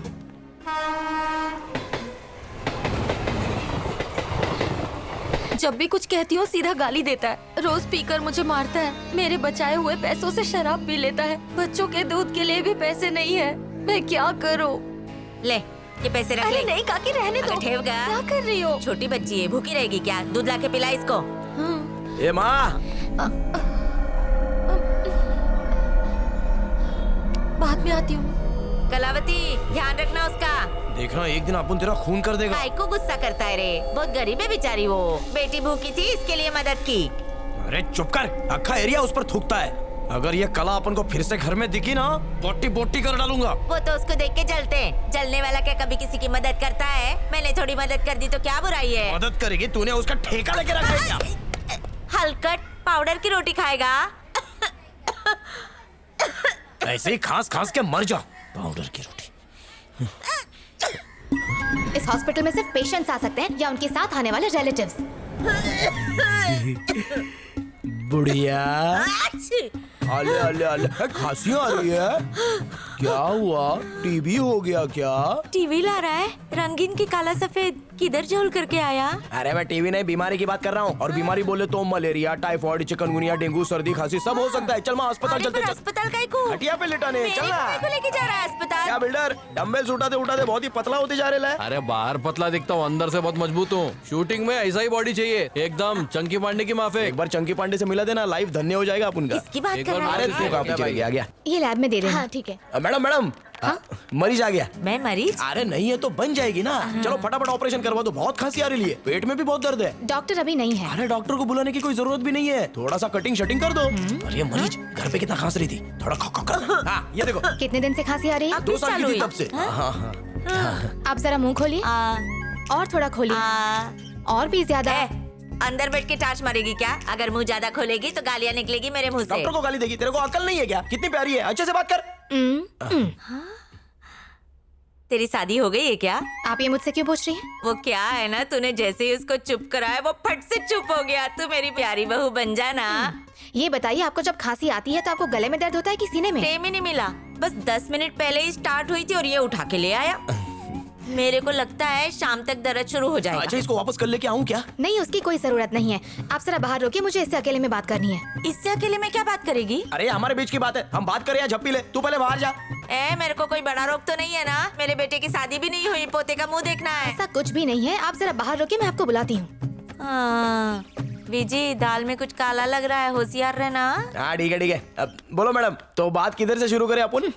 जब भी कुछ कहती हूँ सीधा गाली देता है। रोज पीकर मुझे मारता है। मेरे बचाए हुए पैसों से शराब पी लेता है। बच्चों के दूध के लिए भी पैसे नहीं है। मैं क्या करूँ? ले, ये पैसे रख ले। अरे नहीं काकी, रहने दो। ठेव गा। क्या कर रही हो? छोटी बच्ची है, भूखी रहेगी क्या? दूध ला के पिला इसको। ए माँ, बाद में आती हूँ। कलावती, ध्यान रखना उसका। देखना एक दिन अपन तेरा खून कर देगा। भाई को गुस्सा करता है रे, बहुत गरीब है बेचारी वो। बेटी भूखी थी, इसके लिए मदद की। अरे चुप कर, अक्खा एरिया उस पर थूकता है। अगर ये कला अपन को फिर से घर में दिखी ना, बोटी बोटी कर डालूंगा। वो तो उसको देख के जलते हैं। जलने वाला क्या कभी किसी की मदद करता है? मैंने थोड़ी मदद कर दी तो क्या बुराई है? मदद करेगी? तूने उसका ठेका लेके रखा है क्या? हलकट पाउडर की रोटी खाएगा। ऐसे ही खांस खांस के मर जा। पाउडर की रोटी। इस हॉस्पिटल में सिर्फ पेशेंट्स आ सकते हैं या उनके साथ आने वाले रिलेटिव्स। बुढ़िया, अले अले अले, खांसी आ रही है। क्या हुआ? टीबी हो गया क्या? टीवी ला रहा है, रंगीन की काला सफेद किधर झोल करके आया? अरे मैं टीवी नहीं, बीमारी की बात कर रहा हूँ। और बीमारी बोले तो मलेरिया, टाइफाइड, चिकनगुनिया, डेंगू, सर्दी, खांसी सब हो सकता है। चल माँ अस्पताल चलते। अस्पताल का को हटिया पे लिटाने चलना। लेके जा रहा है अस्पताल। क्या बिल्डर, डंबल्स उठाते उठाते बहुत ही पतला होते जा रहे हैं। अरे बाहर पतला दिखता हूँ, अंदर से बहुत मजबूत हूँ। शूटिंग में ऐसा ही बॉडी चाहिए, एकदम चंकी पांडे की माफिक। एक बार चंकी पांडे से मिला देना, लाइफ धन्य हो जाएगा अपन का। इसकी बात कर रहा है। अरे तू कहाँ पीछे रह गया? आ गया। ये लैब में दे देना। हाँ ठीक है। मैडम मैडम, मरीज आ गया। मैं मरीज? अरे नहीं है तो बन जाएगी ना। चलो फटाफट ऑपरेशन करवा दो, बहुत खांसी आ रही है, पेट में भी बहुत दर्द है। डॉक्टर अभी नहीं है। अरे डॉक्टर को बुलाने की कोई जरूरत भी नहीं है, थोड़ा सा कटिंग शटिंग कर दो। अरे मरीज घर पे कितना खांस रही थी, थोड़ा खा कर। हाँ ये देखो। कितने दिन से खांसी आ रही है? 2 साल की थी तब से। हाँ हाँ। आप जरा मुंह खोलिए और थोड़ा खोलिए, और भी ज्यादा। अंदर बैठ के टार्च मारेगी क्या? अगर मुंह ज्यादा खोलेगी तो गालियाँ निकलेगी मेरे मुंह से। डॉक्टर को गाली देगी? तेरे को अकल नहीं है क्या? कितनी प्यारी है, अच्छे से बात कर। तेरी शादी हो गई है क्या? आप ये मुझसे क्यों पूछ रही हैं? वो क्या है ना, तूने जैसे ही उसको चुप कराया वो फट से चुप हो गया। तू मेरी प्यारी बहू बन जाना। ये बताइए, आपको जब खांसी आती है तो आपको गले में दर्द होता है कि सीने में? टाइम ही नहीं मिला, बस 10 मिनट पहले ही स्टार्ट हुई थी और ये उठा के ले आया। मेरे को लगता है शाम तक दर्द शुरू हो जाएगा। अच्छा इसको वापस कर लेके आऊँ क्या? नहीं, उसकी कोई जरूरत नहीं है। आप जरा बाहर रोकिए, मुझे इससे अकेले में बात करनी है। इससे अकेले में क्या बात करेगी? अरे हमारे बीच की बात है, हम बात करें या झप्पी ले? तू पहले बाहर जा। मेरे को कोई बड़ा रोग तो नहीं है ना? मेरे बेटे की शादी भी नहीं हुई, पोते का मुंह देखना है। ऐसा कुछ भी नहीं है, आप जरा बाहर रोकिए, मैं आपको बुलाती हूँ। विजी, दाल में कुछ काला लग रहा है, होशियार रहना। हाँ ठीक है। अब बोलो मैडम, तो बात किधर से शुरू करें अपन?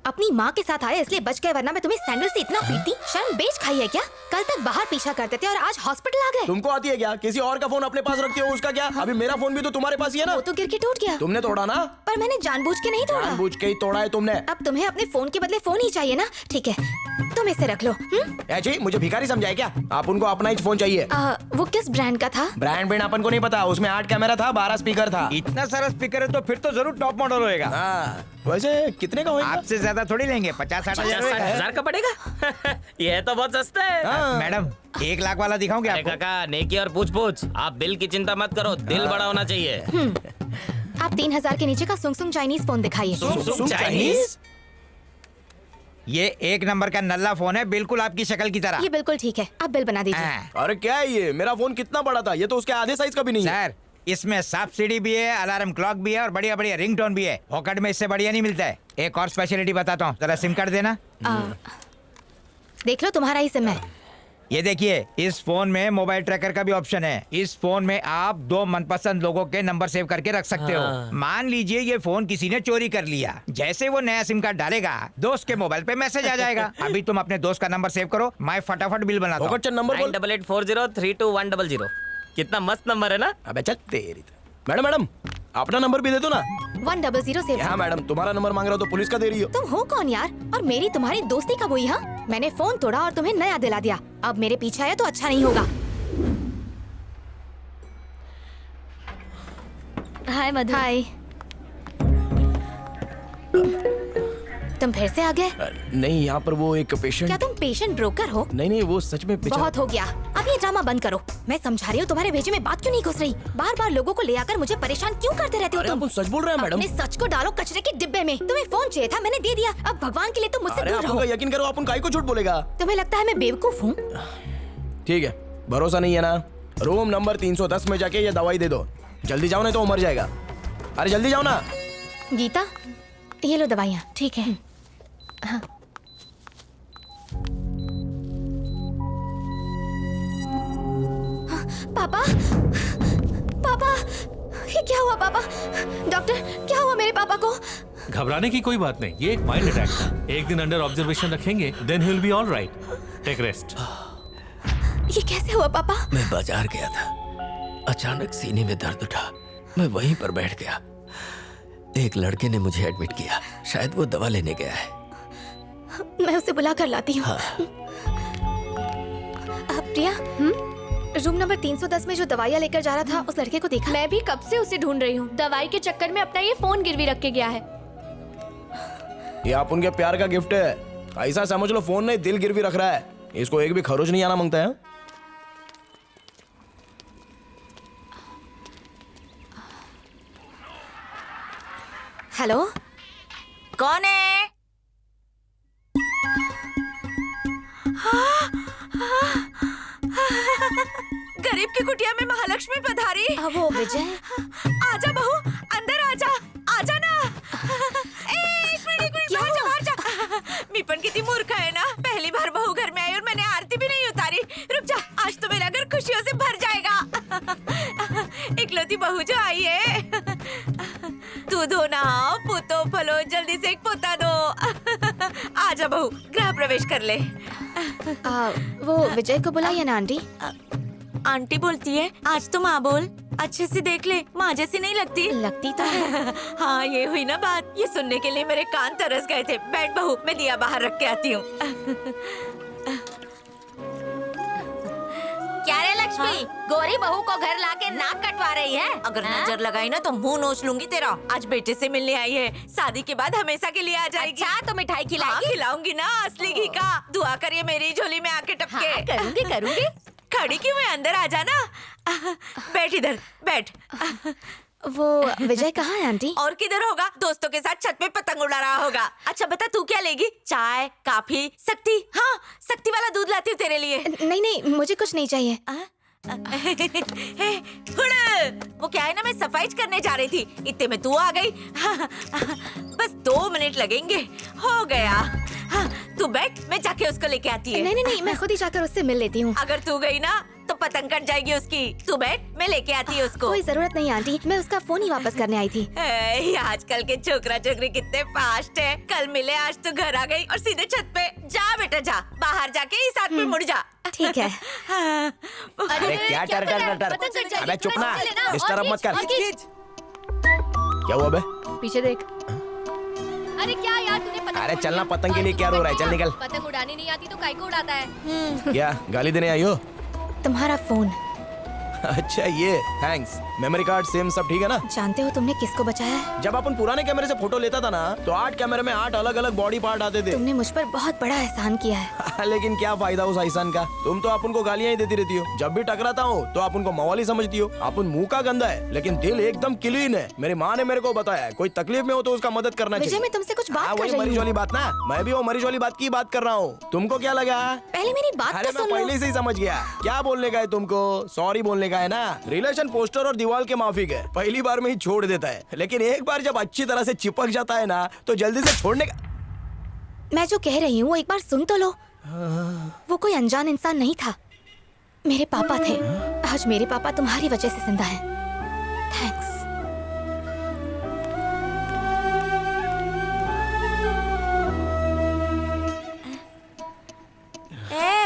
अपनी माँ के साथ आए इसलिए बच गए, वरना मैं तुम्हें सैंडल से इतना पीटती। शर्म बेच खाई है क्या? कल तक बाहर पीछा करते थे और आज हॉस्पिटल आ गए। तुमको आती है क्या? किसी और का फोन अपने पास रखती हो, उसका क्या? अभी मेरा फोन भी तो तुम्हारे पास ही है ना। वो तो गिर के टूट गया। तुमने तोड़ा ना? पर मैंने जानबूझ के नहीं तोड़ा। जानबूझ के ही तोड़ा है तुमने। अब तुम्हें अपने फोन के बदले फोन ही चाहिए ना? ठीक है, तुम इसे रख लो। जी मुझे भिखारी समझाए क्या? आप उनको अपना ही फोन चाहिए। वो किस ब्रांड का था? ब्रांड ब्रांड अपन को नहीं पता। उसमें 8 कैमरा था, 12 स्पीकर था। इतना सारा स्पीकर है तो फिर तो जरूर टॉप मॉडल होएगा। वैसे कितने का होगा? आपसे ज्यादा थोड़ी लेंगे, 50-60 हजार का पड़ेगा। यह तो बहुत सस्ता है। मैडम 1 लाख वाला दिखाऊंगे आपको। काका नेकी और पूछ आप बिल की चिंता मत करो, दिल बड़ा होना चाहिए। आप 3000 के नीचे का सुंग चाइनीज फोन दिखाइए। सुंग चाइनीज? ये 1 नंबर का नल्ला फोन है, बिल्कुल आपकी शक्ल की तरह। ये बिल्कुल ठीक है, आप बिल बना दीजिए। अरे क्या है ये? मेरा फोन कितना बड़ा था, ये तो उसके आधे साइज का भी नहीं है। सर इसमें सब्सिडी भी है, अलार्म क्लॉक भी है और बढ़िया बढ़िया रिंगटोन भी है। पॉकेट में इससे बढ़िया नहीं मिलता है। एक और स्पेशलिटी बताता हूँ, जरा सिम कार्ड देना। देख लो तुम्हारा ही सिम है। ये देखिए, इस फोन में मोबाइल ट्रैकर का भी ऑप्शन है। इस फोन में आप 2 मनपसंद लोगों के नंबर सेव करके रख सकते हो। मान लीजिए ये फोन किसी ने चोरी कर लिया, जैसे वो नया सिम कार्ड डालेगा दोस्त के मोबाइल पे मैसेज आ जाएगा। अभी तुम अपने दोस्त का नंबर सेव करो, मैं फटाफट बिल बनाता हूँ। नंबर 9884032100। कितना मस्त नंबर है ना? अबे चल तेरी। मैडम अपना नंबर भी दे दो ना। 100 सेव। हाँ मैडम, तुम्हारा नंबर मांग रहा हो तो पुलिस का दे रही हो। तुम हो कौन यार? और मेरी तुम्हारी दोस्ती कब हुई? हाँ, मैंने फोन तोड़ा और तुम्हें नया दिला दिया। अब मेरे पीछे आया तो अच्छा नहीं होगा। हाय मधु। हाय। तुम फिर से आ गए? नहीं, यहाँ पर वो एक पेशेंट। क्या तुम पेशेंट ब्रोकर हो? नहीं, वो सच में बहुत हो गया, अब ये ड्रामा बंद करो। मैं समझा रही हूँ, तुम्हारे भेजे में बात क्यों नहीं घुस रही? बार बार लोगों को ले आकर मुझे परेशान क्यों करते रहते हो तुम? अपन सच बोल रहे हैं मैडम। अपने सच को डालो कचरे के डिब्बे में। तुम्हें फोन चाहिए था, मैंने दे दिया। अब भगवान के लिए तुम मुझसे दूर रहो। यकीन करो, अपन काहे को झूठ बोलेगा? तुम्हें लगता है मैं बेवकूफ हूँ? ठीक है, भरोसा नहीं है ना? रूम नंबर 310 में जाके ये दवाई दे दो। जल्दी जाओ नहीं तो मर जाएगा। अरे जल्दी जाओ ना। गीता, ये लो दवाइयाँ। ठीक है। हाँ। पापा, पापा, ये क्या हुआ पापा? डॉक्टर, क्या हुआ मेरे पापा को? घबराने की कोई बात नहीं, ये एक माइल्ड अटैक था। एक दिन अंडर ऑब्जर्वेशन रखेंगे, then he will be all right. Take rest. ये कैसे हुआ पापा? मैं बाजार गया था, अचानक सीने में दर्द उठा, मैं वहीं पर बैठ गया। एक लड़के ने मुझे एडमिट किया, शायद वो दवा लेने गया है। मैं उसे बुला कर लाती हूँ। हाँ। प्रिया, रूम नंबर 310 में जो दवाइयाँ लेकर जा रहा था, उस लड़के को देखा? मैं भी कब से उसे ढूंढ रही हूँ। दवाई के चक्कर में अपना ये फोन गिरवी रख के गया है। ये आप उनके प्यार का गिफ्ट है। ऐसा समझ लो, फोन नहीं दिल गिरवी रख रहा है। इसको एक भी खरोच नहीं आना मांगता है। हेलो, कौन है? गरीब की कुटिया में महालक्ष्मी पधारी। वो विजय। आजा बहू, अंदर आजा, आजा ना। एक मिनट, बाहर जा। मी पण किती मूर्ख है ना, पहली बार बहू घर में आई और मैंने आरती भी नहीं उतारी। रुक जा, आज तो मेरा घर खुशियों से भर जाएगा। इकलौती बहू जो आई है। दूध हो नहाओ, पुतो फलो, जल्दी से एक पोता दो। आजा बहू, गृह प्रवेश कर ले। वो विजय को बुलाइए ना आंटी। आंटी बोलती है, आज तो माँ बोल। अच्छे से देख ले, माँ जैसी नहीं लगती। लगती तो है। हाँ, ये हुई ना बात। ये सुनने के लिए मेरे कान तरस गए थे। बैठ बहू, मैं दिया बाहर रख के आती हूँ। क्या रे लक्ष्मी, गोरी बहू को घर लाके नाक कटवा रही है? अगर नजर लगाई ना तो मुंह नोच लूंगी तेरा। आज बेटे से मिलने आई है, शादी के बाद हमेशा के लिए आ जाएगी। अच्छा, तो मिठाई खिलाएगी? हाँ, खिलाऊंगी ना, असली घी का। दुआ करिए मेरी झोली में आके टपके। हाँ, करूंगी। खड़ी क्यों है, अंदर आ जाना। बैठ इधर, बैठ। वो विजय कहाँ है आंटी? और किधर होगा? दोस्तों के साथ छत पे पतंग उड़ा रहा होगा। अच्छा बता, तू क्या लेगी? चाय, कॉफी, शक्ति? हाँ, शक्ति वाला दूध लाती हूँ तेरे लिए। नहीं, मुझे कुछ नहीं चाहिए। वो क्या है ना, मैं सफाई करने जा रही थी, इतने में तू आ गई। बस 2 मिनट लगेंगे, हो गया। तू बैठ, मैं जाके उसको लेके आती है। नहीं, मैं खुद ही जाकर उससे मिल लेती हूँ। अगर तू गई ना तो तो पतंग कट जाएगी उसकी। तू बैठ, मैं लेके आती हूँ उसको। कोई जरूरत नहीं आंटी, मैं उसका फोन ही वापस करने आई थी। आजकल के छोकरा छोकरी कितने फास्ट है। कल मिले, आज तो घर आ गई और सीधे छत पे। जा बेटा जा, बाहर जाके इस हाथ पे मुड़ जा। ठीक है। अरे क्या टर टर टर टर, अबे चुप ना, डिस्टर्ब मत कर। क्या हुआ बे? पीछे देख। अरे क्या यार, तूने पतंग अरे चलना, पतंग के लिए क्या रो रहा है? चल निकल। पतंग उड़ानी नहीं आती तो काय को उड़ाता है? क्या गाली देने आई हो? तुम्हारा फोन। अच्छा ये, थैंक्स। मेमोरी कार्ड सेम सब ठीक है ना? जानते हो तुमने किसको बचाया है? जब अपन पुराने कैमरे से फोटो लेता था ना, तो 8 कैमरे में 8 अलग अलग बॉडी पार्ट आते थे। तुमने मुझ पर बहुत बड़ा एहसान किया है। लेकिन क्या फायदा उस एहसान का? तुम तो अपन को गालियां ही देती रहती हो। जब भी टकराता हूँ तो अपन को मवाली समझती हो। अपन मुंह का गंदा है लेकिन दिल एकदम क्लीन है। मेरी माँ ने मेरे को बताया, कोई तकलीफ में हो तो उसका मदद करना विजय, चाहिए। मैं तुमसे कुछ बात कर वही रही मरीज हूँ। वाली बात ना, मैं भी वो मरीज वाली बात की बात कर रहा हूँ। तुमको क्या लगा? पहले मेरी बात अरे तो मैं सुन लो। पहले से ही समझ गया। क्या बोलने का है तुमको? सॉरी बोलने का है ना? रिलेशन पोस्टर और दीवार के माफिक है, पहली बार में ही छोड़ देता है, लेकिन एक बार जब अच्छी तरह से चिपक जाता है ना, तो जल्दी से छोड़ने का। मैं जो कह रही हूँ वो एक बार सुन तो लो। वो कोई अनजान इंसान नहीं था, मेरे पापा थे। आज मेरे पापा तुम्हारी वजह से जिंदा हैं। थैंक्स।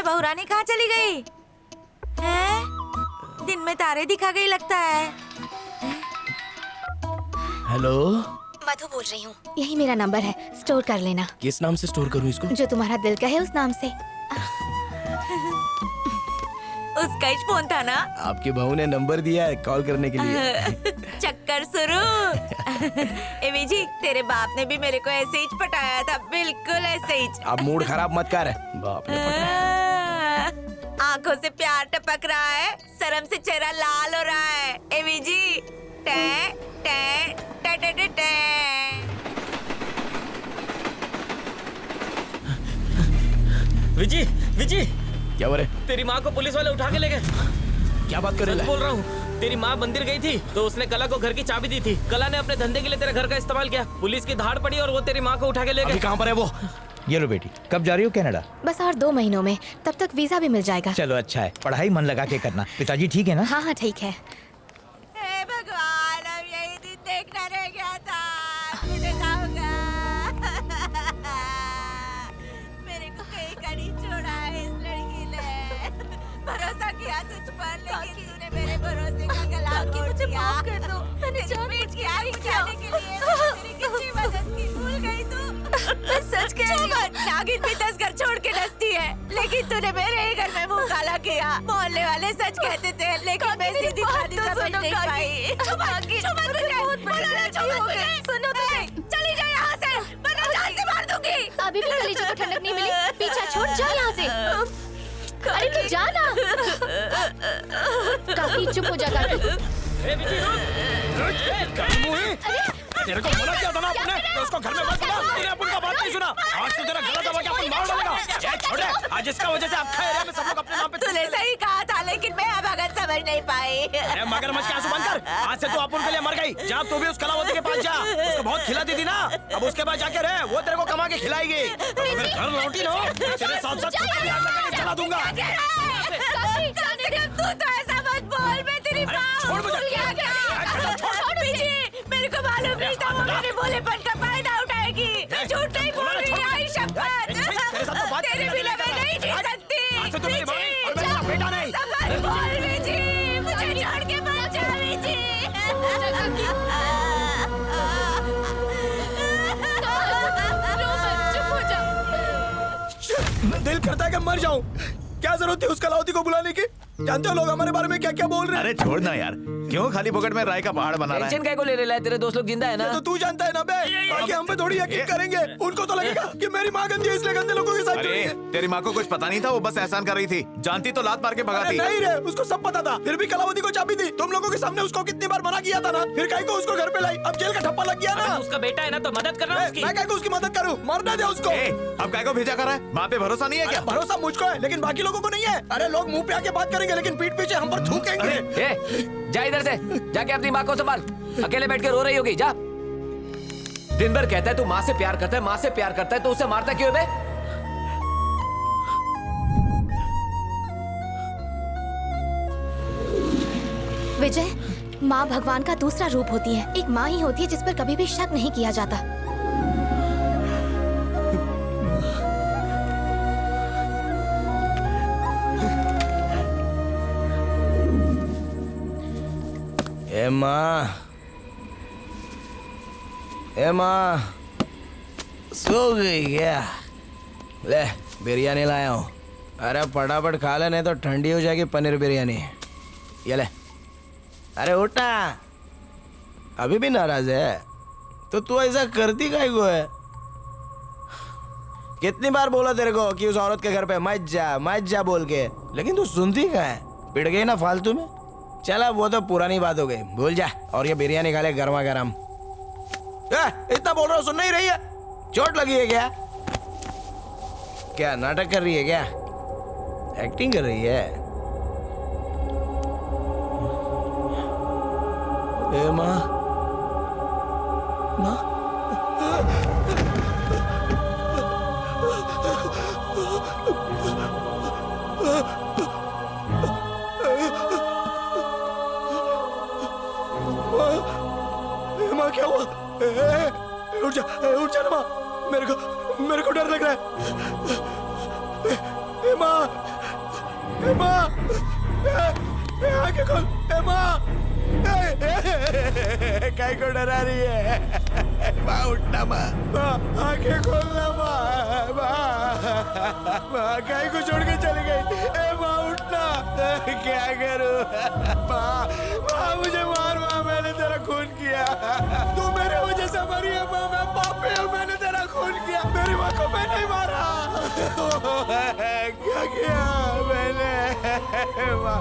बहुरानी कहाँ चली गई? दिन में तारे दिखा गई लगता है। हेलो, मधु बोल रही हूँ। यही मेरा नंबर है, स्टोर कर लेना। किस नाम से स्टोर करूँ इसको? जो तुम्हारा दिल का है उस नाम से। उसका ही फोन था ना? आपकी बहू ने नंबर दिया है कॉल करने के लिए। चक्कर शुरू। ए विजी, तेरे बाप ने भी मेरे को ऐसे ही पटाया था, बिल्कुल ऐसे ही। अब मूड खराब मत कर। बाप ने पटाया। आंखों से प्यार टपक रहा है, शर्म से चेहरा लाल हो रहा है। ए विजी, टे टे टे टे टे टे। विजी, विजी, क्या बोले? तेरी माँ को पुलिस वाले उठा के ले गए। क्या बात कर रहे हो? बोल रहा हूँ, तेरी माँ मंदिर गई थी तो उसने कला को घर की चाबी दी थी। कला ने अपने धंधे के लिए तेरे घर का इस्तेमाल किया। पुलिस की धाड़ पड़ी और वो तेरी माँ को उठा के ले गए। अभी कहाँ पर है वो? ये लो बेटी, कब जा रही हो कनाडा? बस और 2 महीनों में, तब तक वीजा भी मिल जाएगा। चलो अच्छा है, पढ़ाई मन लगा के करना। पिताजी ठीक है ना? हाँ हाँ ठीक है। हे भगवान, अब यही दिन देखना रह गया था। मुझे क्या होगा? मेरे को कहीं का नहीं छोड़ा है इस लड़की ने। भरोसा किया तुझ पर, लेकिन तूने मेरे भरोसे का गला घोट दिया। मुझे माफ कर दो, मैंने जानबूझ के आई जाने के लिए मेरी कितनी मदद की, भूल गई तू? मैं सच कह रही हूँ। नागिन भी 10 घर छोड़ के डसती है, लेकिन तूने मेरे ही घर में मुंह काला किया। मोहल्ले वाले सच कहते थे, लेकिन मैं सीधी सादी समझ नहीं पाई। सुनो तो सही, चली जा यहाँ से, वरना जान से मार दूंगी। अभी भी कलेजे को ठंडक नहीं मिली, पीछा छोड़ जा यहाँ से। अरे तू जा ना। काकी चुप हो जा काकी। तेरे को बोला क्या था ना आपने? तो उसको घर में मत बुला। तूने अपन का बात नहीं सुना। आज तो तेरा गला दबा के अपन मार डालेगा। ये छोड़, आज इसका वजह से आपका एरिया में सब लोग अपने नाम पे। तूने सही कहा था, लेकिन मैं अब अगर समझ नहीं पाई। अरे मगरमच्छ के आंसू बंद कर। आज से तू अपन के लिए मर गई। जा तू भी उस कलावती के पास जा। उसको बहुत खिलाती थी ना, अब उसके पास जाके रह, वो तेरे को कमा के खिलाएगी। अगर घर लौटी ना, तेरे साथ साथ तुझे भी हाथ लगा के जला दूंगा। तू तो ऐसा मत बोल, मैं तेरी माँ हूँ। मेरे को मालूम नहीं था वो मेरे बोलेपन का फायदा उठाएगी। मैं झूठ नहीं बोल रही, आई शपथ। तेरे बिना मैं नहीं जी सकती। बेटा नहीं। सब बोल विजी, मुझे छोड़ के मत जा विजी। दिल करता है कि मर जाऊं। क्या जरूरत थी उस कलावती को बुलाने की? जानते हो लोग हमारे बारे में क्या क्या बोल रहे हैं? अरे छोड़ना यार, क्यों खाली पॉकेट में राय का पहाड़ बना रहा है? टेंशन काय को ले रहा है? तेरे दोस्त लोग जिंदा है ना? तो तू जानता है ना बे, बाकी हम पे थोड़ी यकीन करेंगे। उनको तो लगेगा कि मेरी माँ गंदी है, इसलिए गंदे लोगों के साथ जुड़ी है। तेरी माँ को कुछ पता नहीं था, वो बस एहसान कर रही थी। जानती तो लात मार के भगाती। नहीं रे, उसको सब पता था, फिर भी कलावती को चाबी दी। तुम लोगों के सामने उसको कितनी बार मना किया था ना, फिर काहे को उसको घर पे लाई? अब जेल का ठप्पा लग गया ना। उसका बेटा है ना, तो मदद करना उसकी। मैं काहे को उसकी मदद करूं? मरने दे उसको। अब काहे को भेजा कर रहा है? माँ पे भरोसा नहीं है क्या? भरोसा मुझको है, लेकिन बाकी लोगों को नहीं है। अरे लोग मुंह पे आके बात करेंगे, लेकिन पीठ पीछे हम पर थूकेंगे। जा इधर से, जाके अपनी माँ को संभाल। अकेले बैठ के रो रही होगी, जा। दिन भर कहता है तू माँ से प्यार करता है, माँ से प्यार करता है, तो उसे मारता क्यों बे? विजय, माँ भगवान का दूसरा रूप होती है। एक माँ ही होती है जिस पर कभी भी शक नहीं किया जाता। ए माँ, सो गई क्या? ले बिरयानी लाया हूँ। अरे फटाफट खा ले, नहीं तो ठंडी हो जाएगी पनीर बिरयानी। ये ले। अरे उठा, अभी भी नाराज है? तो तू ऐसा करती काहे को है? कितनी बार बोला तेरे को कि उस औरत के घर पे मत जा बोल के, लेकिन तू सुनती कहाँ है? पिट गई ना फालतू में। चला वो तो पुरानी बात हो गई, भूल जा। और ये बिरयानी खा ले गर्मा गर्म। इतना बोल रहा हूँ, सुन नहीं रही है? चोट लगी है क्या? क्या नाटक कर रही है क्या? एक्टिंग कर रही है? ए माँ, माँ, माँ क्या हुआ? उठ जा ना माँ, मेरे को डर लग रहा है। माँ, माँ, आंखें खोल। माँ, काय को डरा रही है? माँ उठना माँ, आंखें खोलना माँ, माँ काय को छोड़ के चली गई? माँ उठना, क्या करूँ? माँ मुझे मार, माँ मैंने तेरा खून किया, तू मेरे वजह से मरी है माँ, मैं पापी हूँ, मैंने तेरा खून किया, मेरी माँ को मैं नहीं मारा। क्या किया मैंने? माँ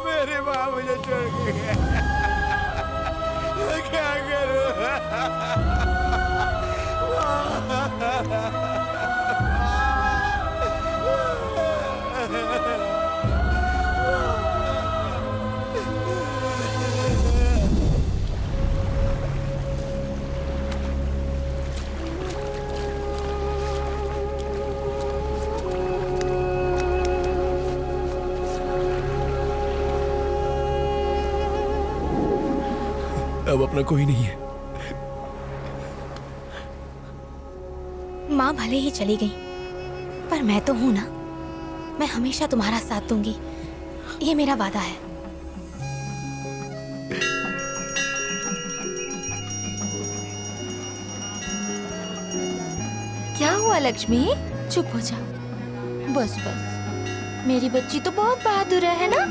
मेरी माँ मुझे छोड़ के गई, क्या करूँ? अब अपना कोई नहीं है। माँ भले ही चली गई, पर मैं तो हूं ना। मैं हमेशा तुम्हारा साथ दूंगी, ये मेरा वादा है। क्या हुआ लक्ष्मी? चुप हो जा। बस बस, मेरी बच्ची तो बहुत बहादुर है ना?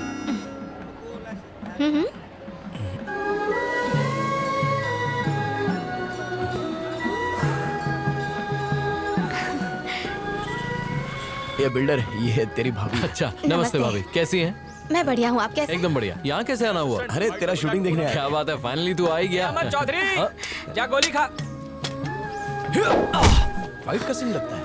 ये बिल्डर, ये है तेरी भाभी। अच्छा, नमस्ते भाभी, कैसी हैं? मैं बढ़िया हूँ, आप कैसे? एकदम बढ़िया। यहाँ कैसे आना हुआ? अरे तेरा शूटिंग देखने आया। क्या बात है, फाइनली तू आ ही गया। अमर चौधरी, जा गोली खा। फाइट का सीन लगता है।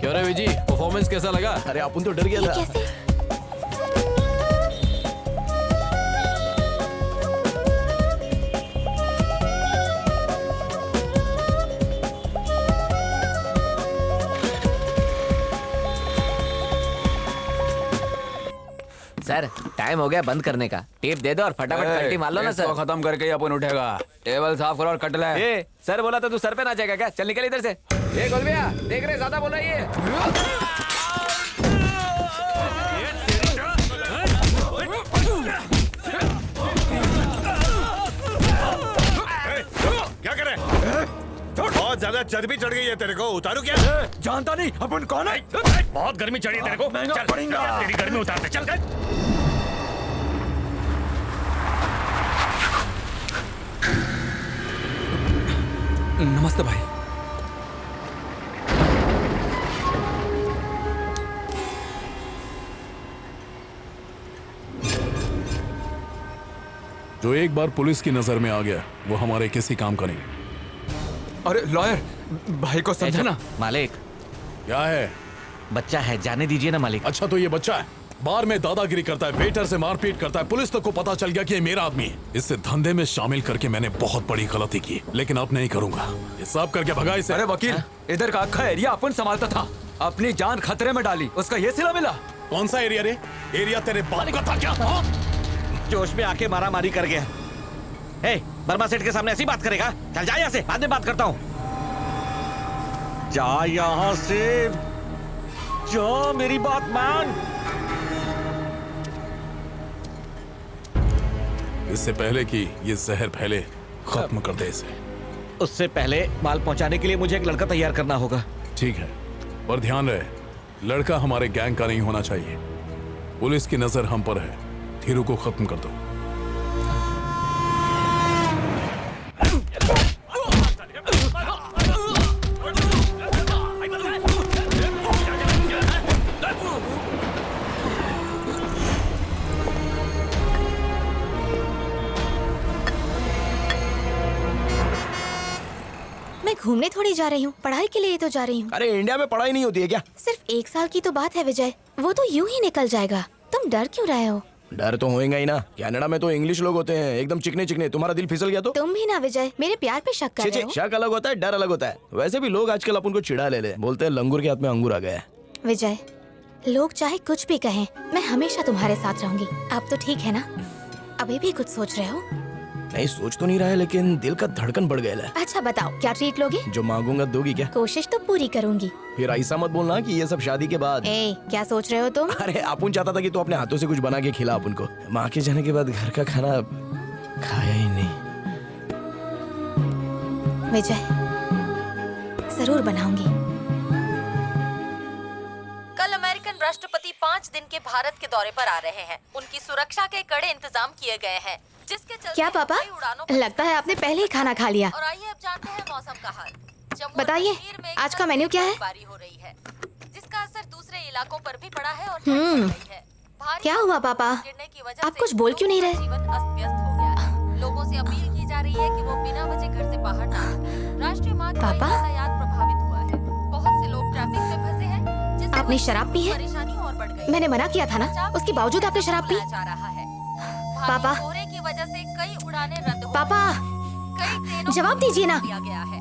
क्यों रे विजी, परफॉर्मेंस कैसा लगा? अरे अपन तो डर गया था। कैसे? सर टाइम हो गया बंद करने का, टेप दे दो और फटाफट कट्टी मार लो ना सर। खत्म करके ही अपन उठेगा। टेबल साफ करो और कट ले। ए, सर बोला तो तू सर पे नाचेगा क्या? चल निकल इधर से। ये गोलबिया देख रहे, ज्यादा बोल रही है। क्या कर रहे? बहुत ज्यादा चर्बी चढ़ गई है तेरे को, उतारू क्या? जानता नहीं अपन कौन है? बहुत गर्मी चढ़ी है तेरे को, चल तेरी गर्मी उतारते, चल। नमस्ते भाई। जो एक बार पुलिस की नजर में आ गया वो हमारे किसी काम का नहीं। अरे लॉयर, भाई को समझा ना। मालिक क्या है? बच्चा है, जाने दीजिए ना मालिक। अच्छा तो ये बच्चा है? बार में दादागिरी करता है, वेटर से मारपीट करता है, पुलिस तक को पता चल गया कि ये मेरा आदमी है। इससे धंधे में शामिल करके मैंने बहुत बड़ी गलती की, लेकिन अब नहीं करूंगा। ये सब करके भगा इसे। अरे वकील, इधर का अक्खा एरिया अपन संभालता था, अपनी जान खतरे में डाली, उसका ये सिला मिला। कौन सा एरिया रे? एरिया तेरे बाप का था क्या? जोश में आके मारा मारी कर गया। ए, वर्मा सेठ के सामने ऐसी बात करेगा? चल जा यहाँ से, बाद में बात करता हूँ। जा यहाँ से, जा, मेरी बात मान। इससे पहले कि ये जहर फैले, खत्म कर दे इसे। उससे पहले माल पहुंचाने के लिए मुझे एक लड़का तैयार करना होगा। ठीक है, पर ध्यान रहे, लड़का हमारे गैंग का नहीं होना चाहिए। पुलिस की नजर हम पर है। धीरू को खत्म कर दो। मैं घूमने थोड़ी जा रही हूँ, पढ़ाई के लिए तो जा रही हूँ। अरे इंडिया में पढ़ाई नहीं होती है क्या? सिर्फ 1 साल की तो बात है विजय, वो तो यूं ही निकल जाएगा। तुम डर क्यों रहे हो? डर तो होएगा ही ना। कनाडा में तो इंग्लिश लोग होते हैं, एकदम चिकने चिकने। तुम्हारा दिल फिसल गया तो? तुम भी ना विजय, मेरे प्यार पे शक कर रहे हो। शक अलग होता है, डर अलग होता है। वैसे भी लोग आजकल अपन को चिढ़ा ले बोलते हैं लंगूर के हाथ में अंगूर आ गया। विजय, लोग चाहे कुछ भी कहें, मैं हमेशा तुम्हारे साथ रहूंगी। अब तो ठीक है ना? अभी भी कुछ सोच रहे हो? नहीं, सोच तो नहीं रहा है, लेकिन दिल का धड़कन बढ़ गया है। अच्छा बताओ, क्या ट्रीट लोगे? जो मांगूंगा दोगी क्या? कोशिश तो पूरी करूंगी। फिर ऐसा मत बोलना कि ये सब शादी के बाद। क्या सोच रहे हो तुम? अरे अपन चाहता था कि तू अपने हाथों से कुछ बना के खिला अपन को। माँ के जाने के बाद घर का खाना खाया ही नहीं। विजय, जरूर बनाऊंगी। कल अमेरिकन राष्ट्रपति 5 दिन के भारत के दौरे पर आ रहे हैं। उनकी सुरक्षा के कड़े इंतजाम किए गए हैं, जिसके चलते क्या पापा? लगता है आपने पहले ही खाना खा लिया। और आइए अब जानते हैं मौसम का हाल। बताइए, आज का मेन्यू क्या है? बारिश हो रही है, जिसका असर दूसरे इलाकों पर भी पड़ा है और ठंड बढ़ गई है। क्या हुआ पापा? आप कुछ बोल क्यों नहीं रहे? जीवन अस्त व्यस्त हो गया है। लोगों से अपील की जा रही है कि वो बिना वजह घर से बाहर ना निकलें। राष्ट्रीय मार्ग पर यातायात प्रभावित हुआ है। बहुत से लोग ट्रैफिक में फंसे हैं, जिससे आपने शराब पी है? परेशानी और बढ़ गई। मैंने मना किया था ना, उसके बावजूद आपने शराब पी? जा रहा है। पापा, कोहरे की वजह से कई उड़ानें रद्द हो पापा, कई ट्रेनों जवाब दीजिए ना। दिया गया है।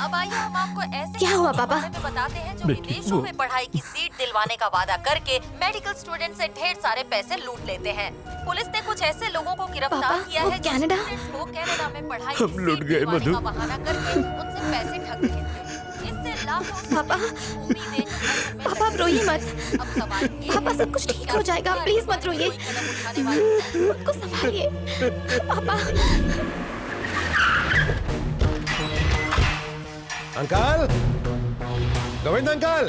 अब आइए हम आपको ऐसे क्या हुआ पापा? बारे में बताते हैं जो विदेशों में पढ़ाई की सीट दिलवाने का वादा करके मेडिकल स्टूडेंट से ढेर सारे पैसे लूट लेते हैं। पुलिस ने कुछ ऐसे लोगों को गिरफ्तार किया है जो कनाडा में पढ़ाई हम लूट गए मधु। का बहाना करके उनसे पैसे ठग रहे थे। इससे लाखों पापा, पापा आप रोइए मत। पापा सब कुछ ठीक हो जाएगा, प्लीज मत रोइए। खुद को संभालिए पापा। अंकल, गोविंद अंकल,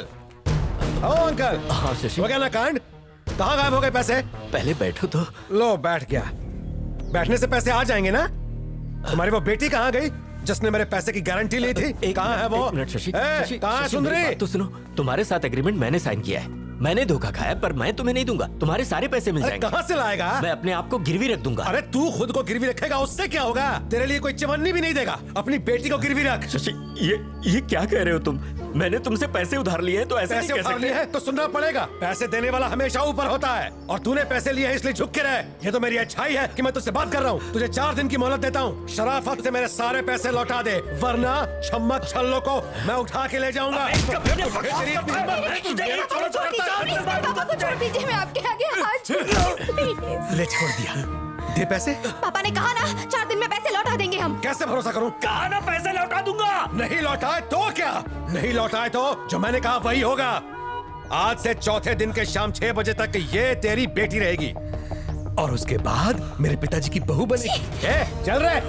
ओ अंकल। हाँ शशि, हो गया ना कांड? कहाँ गायब हो गए पैसे? पहले बैठो तो। लो बैठ गया। बैठने से पैसे आ जाएंगे ना? तुम्हारी वो बेटी कहाँ गई जिसने मेरे पैसे की गारंटी ली थी? कहाँ है वो? शशि, कहाँ है सुंदरी? तो सुनो, तुम्हारे साथ एग्रीमेंट मैंने साइन किया है। मैंने धोखा खाया, पर मैं तुम्हें नहीं दूंगा। तुम्हारे सारे पैसे मिल जाएंगे। कहाँ से लाएगा? मैं अपने आप को गिरवी रख दूंगा। अरे तू खुद को गिरवी रखेगा, उससे क्या होगा? तेरे लिए कोई चवन्नी भी नहीं देगा। अपनी बेटी को गिरवी रख। शशि, ये क्या कह रहे हो तुम? मैंने तुमसे पैसे उधार लिए हैं, तो ऐसे पैसे नहीं कह उधार लिए सकते। हैं तो सुनना पड़ेगा। पैसे देने वाला हमेशा ऊपर होता है, और तूने पैसे लिए हैं इसलिए झुक के रहे। ये तो मेरी अच्छाई है कि मैं तुझसे बात कर रहा हूँ। तुझे 4 दिन की मोहलत देता हूँ। शराफत से मेरे सारे पैसे लौटा दे, वरना छम्मक छल्लों को मैं उठा के ले जाऊंगा। छोड़ दीजिए, मैं आपके आगे हाथ जोड़। ले छोड़ दिया। दे पैसे। पापा ने कहा ना 4 दिन में पैसे लौटा देंगे हम। कैसे भरोसा करूं? कहा ना पैसे लौटा दूंगा। नहीं लौटाए तो क्या? नहीं लौटाए तो जो मैंने कहा वही होगा। आज से चौथे दिन के शाम 6 बजे तक ये तेरी बेटी रहेगी, और उसके बाद मेरे पिताजी की बहू बनेगी। चल रहे।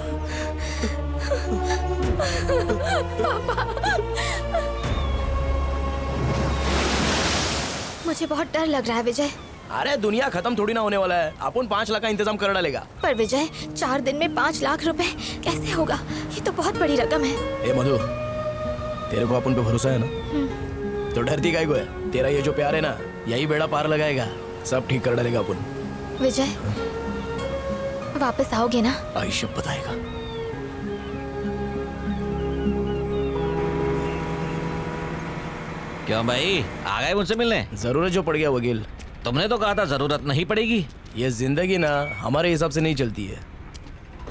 मुझे बहुत डर लग रहा है विजय। अरे दुनिया खत्म थोड़ी ना होने वाला है। अपन 5 लाख का इंतजाम कर डालेगा। पर विजय, 4 दिन में 5 लाख रुपए कैसे होगा? ये तो बहुत बड़ी रकम है। ए मधु, तेरे को अपन पे भरोसा है ना? तो डरती काहे को है? तेरा ये जो प्यार है ना, यही बेड़ा पार लगाएगा। सब ठीक कर डालेगा अपन। विजय, वापस आओगे ना? आयुष्य बताएगा। क्यों भाई, आ गए मुझसे मिलने? जरूरत जो पड़ गया वकील। तुमने तो कहा था जरूरत नहीं पड़ेगी। ये जिंदगी ना हमारे हिसाब से नहीं चलती है।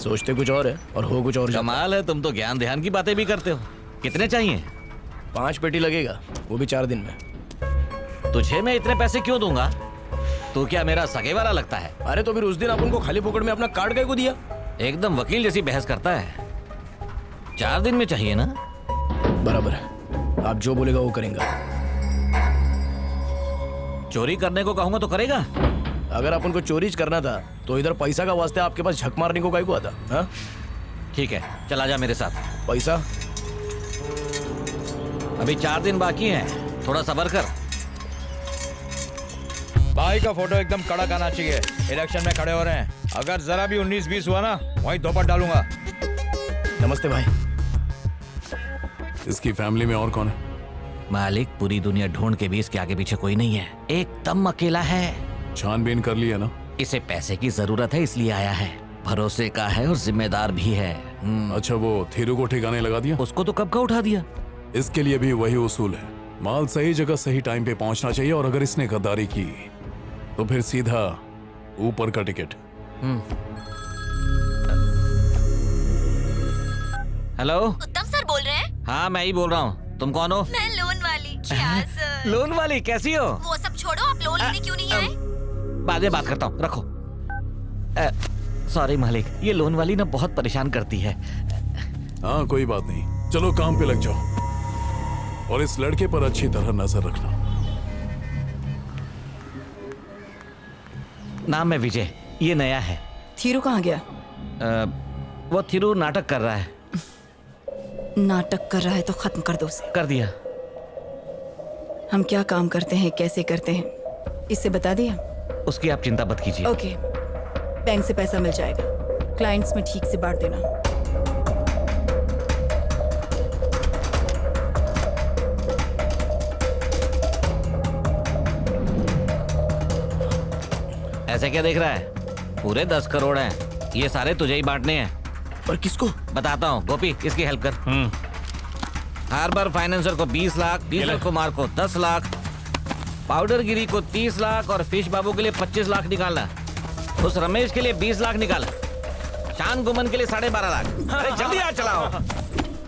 सोचते कुछ और है और हो कुछ और जाता कमाल है, तुम तो ज्ञान ध्यान की बातें भी करते हो। कितने चाहिए? 5 पेटी लगेगा, वो भी 4 दिन में। तुझे मैं इतने पैसे क्यों दूंगा? तू क्या मेरा सगे वाला लगता है? अरे तो फिर उस दिन अपन को खाली पॉकेट में अपना कार्ड कैसे को दिया? एकदम वकील जैसी बहस करता है। 4 दिन में चाहिए ना? बराबर है, आप जो बोलेगा वो करेंगे। चोरी करने को कहूंगा तो करेगा? अगर अपन को चोरी करना था तो इधर पैसा का वास्ते आपके पास झक मारने को काहे को आता? हाँ? ठीक है, चला जा मेरे साथ। पैसा अभी 4 दिन बाकी हैं, थोड़ा सब्र कर। भाई का फोटो एकदम कड़क आना चाहिए। इलेक्शन में खड़े हो रहे हैं, अगर जरा भी 19-20 हुआ ना वहीं धोपट डालूंगा। नमस्ते भाई। इसकी फैमिली में और कौन है? मालिक, पूरी दुनिया ढूंढ के भी इसके आगे पीछे कोई नहीं है, एकदम अकेला है। छानबीन कर लिया ना? इसे पैसे की जरूरत है इसलिए आया है। भरोसे का है और जिम्मेदार भी है। अच्छा, वो थीरू को ठिकाने लगा दिया? उसको तो कब का उठा दिया। इसके लिए भी वही उसूल है, माल सही जगह सही टाइम पे पहुंचना चाहिए, और अगर इसने गद्दारी की तो फिर सीधा ऊपर का टिकट। हेलो, उत्तम सर बोल रहे हैं? हाँ मैं ही बोल रहा हूँ। तुम कौन हो? मैं लोन वाली। क्या सर? लोन वाली? कैसी हो? वो सब छोड़ो, आप लोन लेने क्यों नहीं आए? बाद में बात करता हूँ, रखो। सॉरी मालिक, ये लोन वाली ना बहुत परेशान करती है। हाँ कोई बात नहीं, चलो काम पे लग जाओ और इस लड़के पर अच्छी तरह नजर रखना। नाम है विजय, ये नया है। थीरू कहाँ गया? वो थीरू नाटक कर रहा है। नाटक कर रहा है तो खत्म कर दो उसे। कर दिया। हम क्या काम करते हैं, कैसे करते हैं, इससे बता दिया? उसकी आप चिंता मत कीजिए। ओके, बैंक से पैसा मिल जाएगा, क्लाइंट्स में ठीक से बांट देना। ऐसे क्या देख रहा है? पूरे 10 करोड़ हैं, ये सारे तुझे ही बांटने हैं। पर किसको? बताता हूँ, गोपी इसकी हेल्प कर। हार्बर फाइनेंसर को 20 लाख, डीजल कुमार को 10 लाख, पाउडर गिरी को 30 लाख और फिश बाबू के लिए 25 लाख निकालना। उस रमेश के लिए 20 लाख निकाला, शान गुमन के लिए 12.5 लाख। अरे जल्दी आ चलाओ।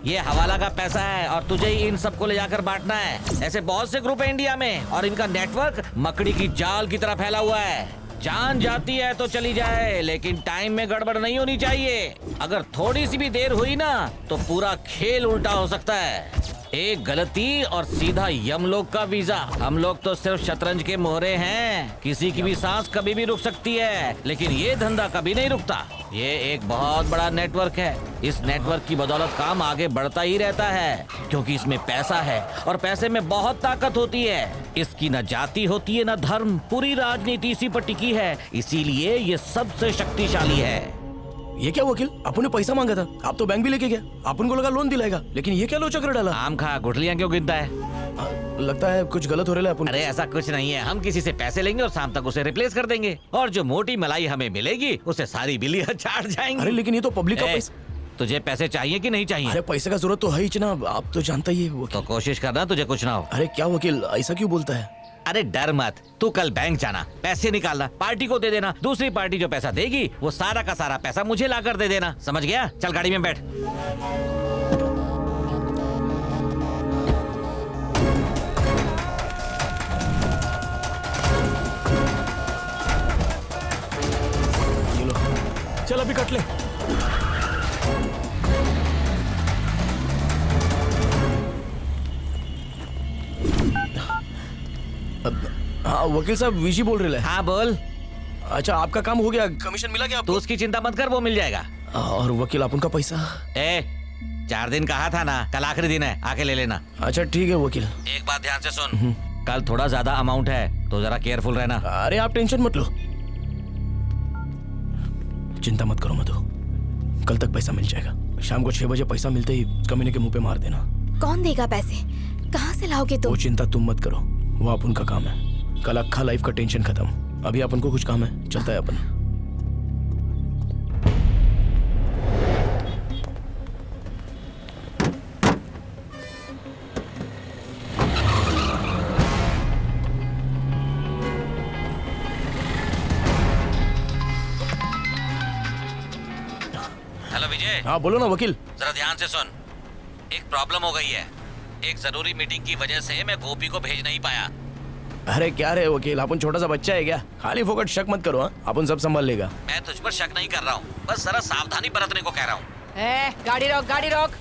ये हवाला का पैसा है और तुझे ही इन सबको ले जाकर बांटना है। ऐसे बहुत से ग्रुप है इंडिया में और इनका नेटवर्क मकड़ी की जाल की तरह फैला हुआ है। जान जाती है तो चली जाए, लेकिन टाइम में गड़बड़ नहीं होनी चाहिए। अगर थोड़ी सी भी देर हुई ना तो पूरा खेल उल्टा हो सकता है। एक गलती और सीधा यमलोक का वीजा। हम लोग तो सिर्फ शतरंज के मोहरे हैं, किसी की भी सांस कभी भी रुक सकती है, लेकिन ये धंधा कभी नहीं रुकता। ये एक बहुत बड़ा नेटवर्क है, इस नेटवर्क की बदौलत काम आगे बढ़ता ही रहता है, क्योंकि इसमें पैसा है और पैसे में बहुत ताकत होती है। इसकी न जाति होती है न धर्म, पूरी राजनीति इसी पर टिकी है, इसीलिए ये सबसे शक्तिशाली है। ये क्या वकील, अपन ने पैसा मांगा था, आप तो बैंक भी लेके गया, अपन को लगा लोन दिलाएगा, लेकिन ये क्या लो चक्कर डाला? आम खा गुठलियां क्यों गिनता है? लगता है कुछ गलत हो रहा है अपन। अरे ऐसा कुछ नहीं है, हम किसी से पैसे लेंगे और शाम तक उसे रिप्लेस कर देंगे, और जो मोटी मलाई हमें मिलेगी उसे सारी बिलियां चाट जाएंगी। अरे लेकिन ये तो पब्लिक का पैसा। तुझे पैसे चाहिए कि नहीं चाहिए? अरे पैसे का जरूरत तो है ही ना, आप तो जानता ही है। तो कोशिश करना तुझे कुछ ना हो। अरे क्या वकील, ऐसा क्यों बोलता है? अरे डर मत, तू कल बैंक जाना, पैसे निकालना, पार्टी को दे देना, दूसरी पार्टी जो पैसा देगी वो सारा का सारा पैसा मुझे लाकर दे देना, समझ गया? चल गाड़ी में बैठ। चल अभी कट ले। हाँ वकील साहब, विजी बोल रहे हैं। हाँ बोल। अच्छा आपका काम हो गया, कमीशन मिला क्या? तू उसकी चिंता मत कर, वो मिल जाएगा। और वकील अपन का पैसा? 4 दिन कहा था ना, कल आखिरी दिन है, आके ले लेना। अच्छा ठीक है वकील। एक बात ध्यान से सुन, कल थोड़ा ज्यादा अमाउंट है तो जरा केयरफुल रहना। अरे आप टेंशन मत लो, चिंता मत करो मधु, कल तक पैसा मिल जाएगा। शाम को 6 बजे पैसा मिलते ही कमीने के मुंह पे मार देना। कौन देगा पैसे, कहाँ से लाओगे तुम? वो चिंता तुम मत करो, वो अपन का काम है। कल अक्खा लाइफ का टेंशन खत्म, अभी अपन को कुछ काम है, चलता है अपन। हेलो विजय। हाँ बोलो ना वकील। जरा ध्यान से सुन, एक प्रॉब्लम हो गई है। एक जरूरी मीटिंग की वजह से मैं गोपी को भेज नहीं पाया। अरे क्या रे वकील, अपन छोटा सा बच्चा है क्या? खाली फोकट शक मत करो। हाँ अपन सब संभाल लेगा। मैं तुझ पर शक नहीं कर रहा हूँ, बस जरा सावधानी बरतने को कह रहा हूँ। गाड़ी रोक, गाड़ी रोक।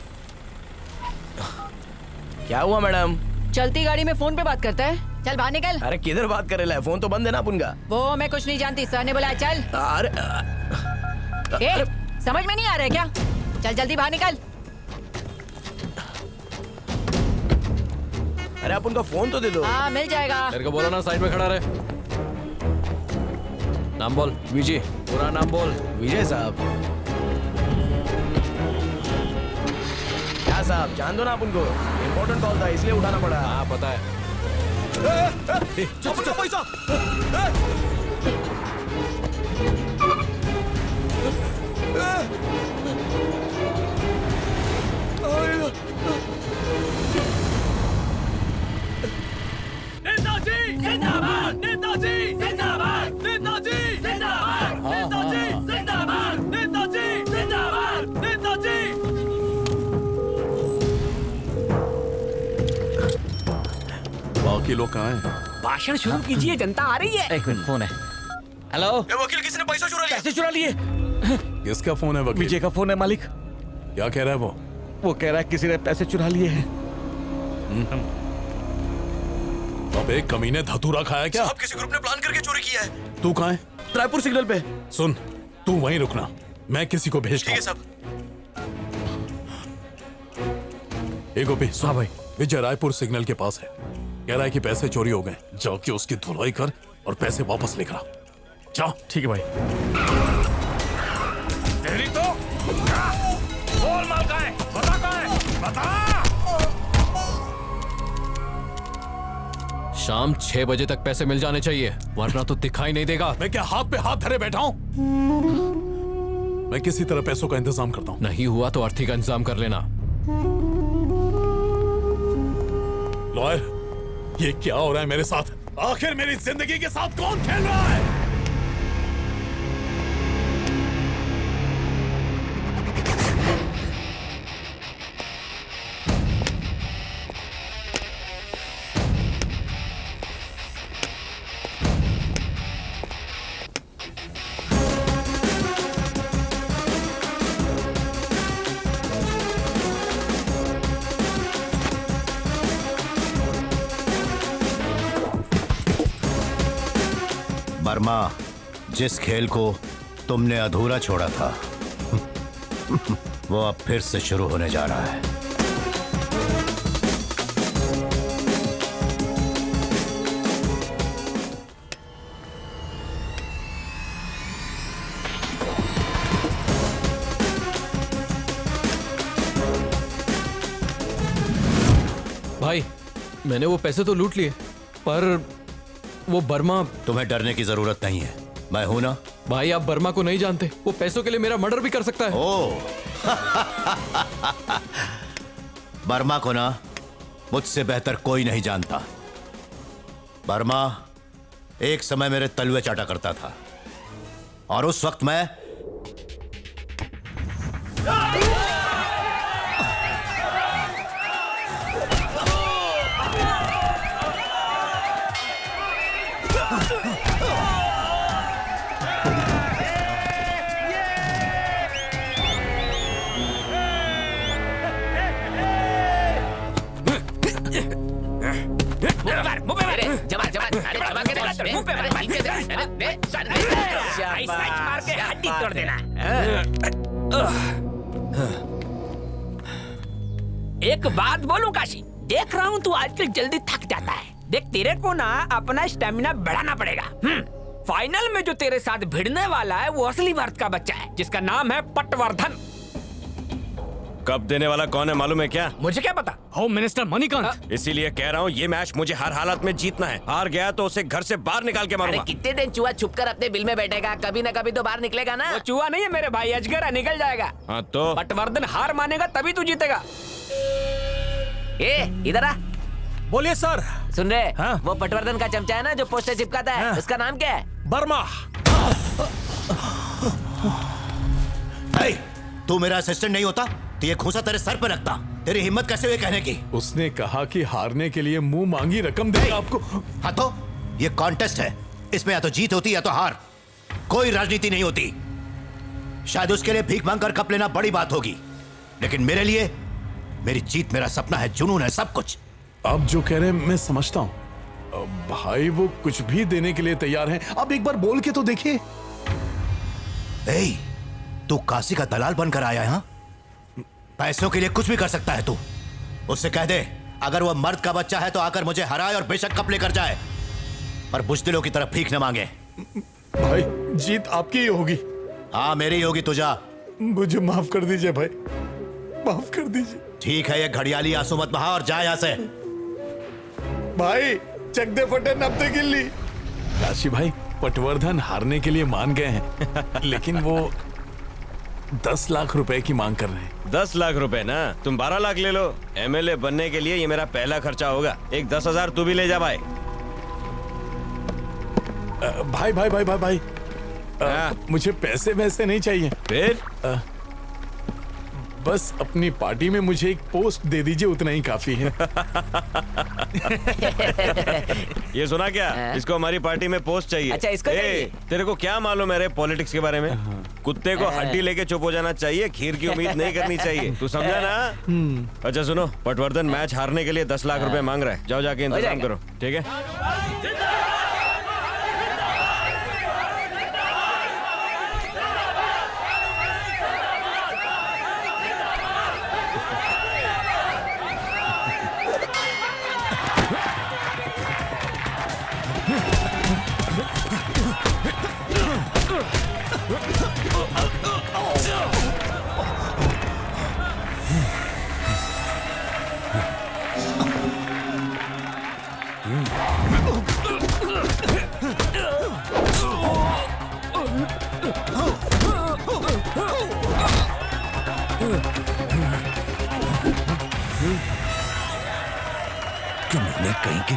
क्या हुआ मैडम? चलती गाड़ी में फोन पे बात करता है। चल बाहर निकल। अरे किधर बात करे ला? फोन तो बंद है ना अपन का। वो मैं कुछ नहीं जानती, सर ने बोला चल। अरे समझ में नहीं आ रहा है क्या? चल जल्दी बाहर निकल। अरे अपन का फोन तो दे दो। हाँ मिल जाएगा। तेरे को बोला ना साइड में खड़ा रहे। नाम बोल। विजय। पूरा नाम बोल। विजय साहब। क्या साहब जान दो ना अपन को, इम्पोर्टेंट कॉल था इसलिए उठाना पड़ा। हाँ पता है। चल पैसा। नेताजी जिंदाबाद, नेताजी जिंदाबाद, नेताजी जिंदाबाद, नेताजी जिंदाबाद, नेताजी जिंदाबाद, नेताजी। बाकी लोग कहाँ हैं? भाषण शुरू कीजिए, जनता आ रही है। एक मिनट, फोन है। हेलो वकील, किसी ने पैसा चुरा लिया। पैसे चुरा लिए। किसका फोन है वकील? विजय का फोन है मालिक। क्या कह रहा है वो कह रहा है किसी ने पैसे चुरा लिए हैं। अब एक कमीने धतूरा खाया क्या? साहब किसी ग्रुप ने प्लान करके चोरी किया है। तू कहाँ है? रायपुर सिग्नल पे। सुन, तू वहीं रुकना, मैं किसी को भेजता हूँ। साहब। गोपी सुन भाई, विजय रायपुर सिग्नल के पास है। कह रहा है कि पैसे चोरी हो गए, जाके उसकी धुलाई कर और पैसे वापस लेकर आ। जा। ठीक है भाई। तेरी तो बोल माल का है, बता कहाँ है, बता। शाम 6 बजे तक पैसे मिल जाने चाहिए, वरना तो दिखाई नहीं देगा। मैं क्या हाथ पे हाथ धरे बैठा हूँ? मैं किसी तरह पैसों का इंतजाम करता हूँ। नहीं हुआ तो अर्थी का इंतजाम कर लेना। लॉयर, ये क्या हो रहा है मेरे साथ? आखिर मेरी जिंदगी के साथ कौन खेल रहा है? वर्मा, जिस खेल को तुमने अधूरा छोड़ा था वो अब फिर से शुरू होने जा रहा है। भाई, मैंने वो पैसे तो लूट लिए, पर वो बर्मा। तुम्हें डरने की जरूरत नहीं है, मैं हूं ना। भाई आप बर्मा को नहीं जानते, वो पैसों के लिए मेरा मर्डर भी कर सकता है। ओ बर्मा को ना मुझसे बेहतर कोई नहीं जानता। बर्मा एक समय मेरे तलवे चाटा करता था और उस वक्त मैं हड्डी तोड़ देना। एक बात बोलूं काशी, देख रहा हूँ तू आजकल जल्दी थक जाता है। देख तेरे को ना अपना स्टेमिना बढ़ाना पड़ेगा। फाइनल में जो तेरे साथ भिड़ने वाला है वो असली भारत का बच्चा है, जिसका नाम है पटवर्धन। कब देने वाला कौन है मालूम है क्या? मुझे क्या पता। Home minister Manikant. इसीलिए कह रहा हूँ ये मैच मुझे हर हालत में जीतना है। हार गया तो उसे घर से बाहर निकाल के मारूंगा। कितने दिन चूहा छुपकर अपने बिल में बैठेगा, कभी ना कभी तो बाहर निकलेगा ना। वो चूहा नहीं है मेरे भाई, अजगर है, निकल जाएगा। हाँ तो पटवर्धन हार मानेगा तभी तू जीतेगा। ए इधर आ। बोलिए सर। सुन रहे? हाँ? वो पटवर्धन का चमचा है ना जो पोस्टर चिपकाता है। हाँ? उसका नाम क्या है? बर्मा। तू मेरा असिस्टेंट नहीं होता तो ये खूंसा तेरे सर पर रखता। तेरी हिम्मत कैसे हुई कहने की? उसने कहा कि हारने के लिए मुंह मांगी रकम देगा आपको। हाँ तो ये कॉन्टेस्ट है, इसमें या तो जीत होती या तो हार, कोई राजनीति नहीं होती। शायद उसके लिए भीख मांगकर कप लेना बड़ी बात होगी, लेकिन मेरे लिए मेरी जीत मेरा सपना है, जुनून है, सब कुछ। आप जो कह रहे हैं मैं समझता हूं भाई, वो कुछ भी देने के लिए तैयार हैं। आप एक बार बोल के तो देखिए। तू काशी का दलाल बनकर आया है? हाँ? पैसों के लिए कुछ भी कर सकता है तू। उससे कह दे अगर वो मर्द का बच्चा है तो आकर मुझे हराए और बेशक कप लेकर जाए, पर बुज़दिलों की तरफ भीख न मांगे। भाई जीत आपकी ही होगी। हाँ मेरी होगी, तुझा। मुझे माफ कर दीजिए भाई, माफ कर दीजिए। ठीक है, ये घड़ियाली आंसू मत बहा और जा यहाँ से। भाई चक दे फटे नब्दे गिल्ली। काशी भाई पटवर्धन हारने के लिए मान गए हैं लेकिन वो 10 लाख रुपए की मांग कर रहे हैं। 10 लाख रुपए ना, तुम 12 लाख ले लो। एमएलए बनने के लिए ये मेरा पहला खर्चा होगा। एक 10,000 तू भी ले जा भाई। भाई भाई भाई भाई भाई मुझे पैसे वैसे नहीं चाहिए। फिर बस अपनी पार्टी में मुझे एक पोस्ट दे दीजिए, उतना ही काफी है। ये सुना क्या? इसको हमारी पार्टी में पोस्ट चाहिए। अच्छा, इसको चाहिए? तेरे को क्या मालूम है रे पॉलिटिक्स के बारे में? कुत्ते को हड्डी लेके चुप हो जाना चाहिए, खीर की उम्मीद नहीं करनी चाहिए। तू समझा ना? अच्छा सुनो, पटवर्धन मैच हारने के लिए 10 लाख रुपए मांग रहा है। जाओ जाके इंतजाम करो, ठीक है? तुमने कहीं की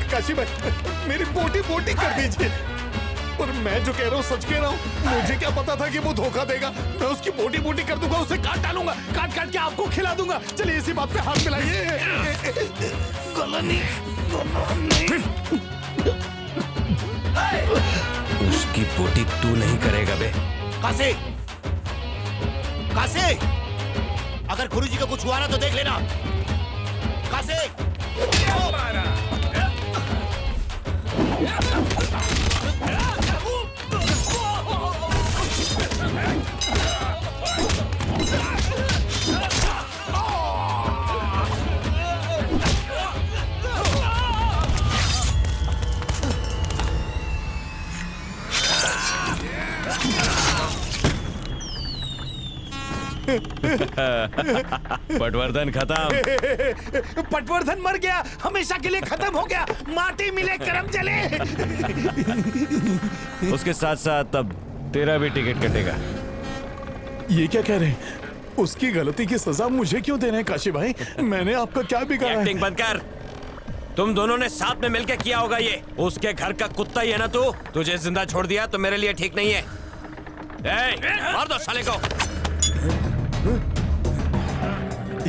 काशी भाई मेरी बोटी बोटी कर दीजिए। पर मैं जो कह रहा हूँ सच कह रहा हूँ। मुझे क्या पता था कि वो धोखा देगा। मैं उसकी बोटी बोटी कर दूंगा, उसे काट डालूंगा, काट काट के आपको खिला दूंगा। चलिए इसी बात पे हाथ मिलाइए। उसकी बोटी तू नहीं करेगा बे। काशी, काशी, अगर गुरुजी को कुछ हुआ ना तो देख लेना। काशी पटवर्धन खत्म। पटवर्धन मर गया, हमेशा के लिए खत्म हो गया। माटी मिले करम चले। उसके साथ साथ तब तेरा भी टिकट कटेगा। ये क्या कह रहे हैं? उसकी गलती की सजा मुझे क्यों दे रहे हैं काशी भाई? मैंने आपका क्या बिगाड़ा है? एक्टिंग बंद कर। तुम दोनों ने साथ में मिलकर किया होगा ये। उसके घर का कुत्ता ही है ना तू। तुझे जिंदा छोड़ दिया तो मेरे लिए ठीक नहीं है। मार दो साले को।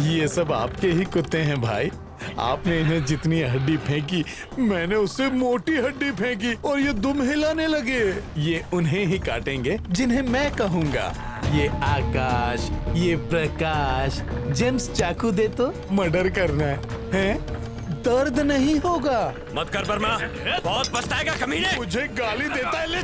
ये सब आपके ही कुत्ते हैं भाई। आपने इन्हें जितनी हड्डी फेंकी, मैंने उससे मोटी हड्डी फेंकी और ये दुम हिलाने लगे। ये उन्हें ही काटेंगे जिन्हें मैं कहूँगा। ये आकाश, ये प्रकाश। जेम्स चाकू दे तो मर्डर करना है? दर्द नहीं होगा। मत कर वर्मा, बहुत पछताएगा कमीने। मुझे गाली देता है। ले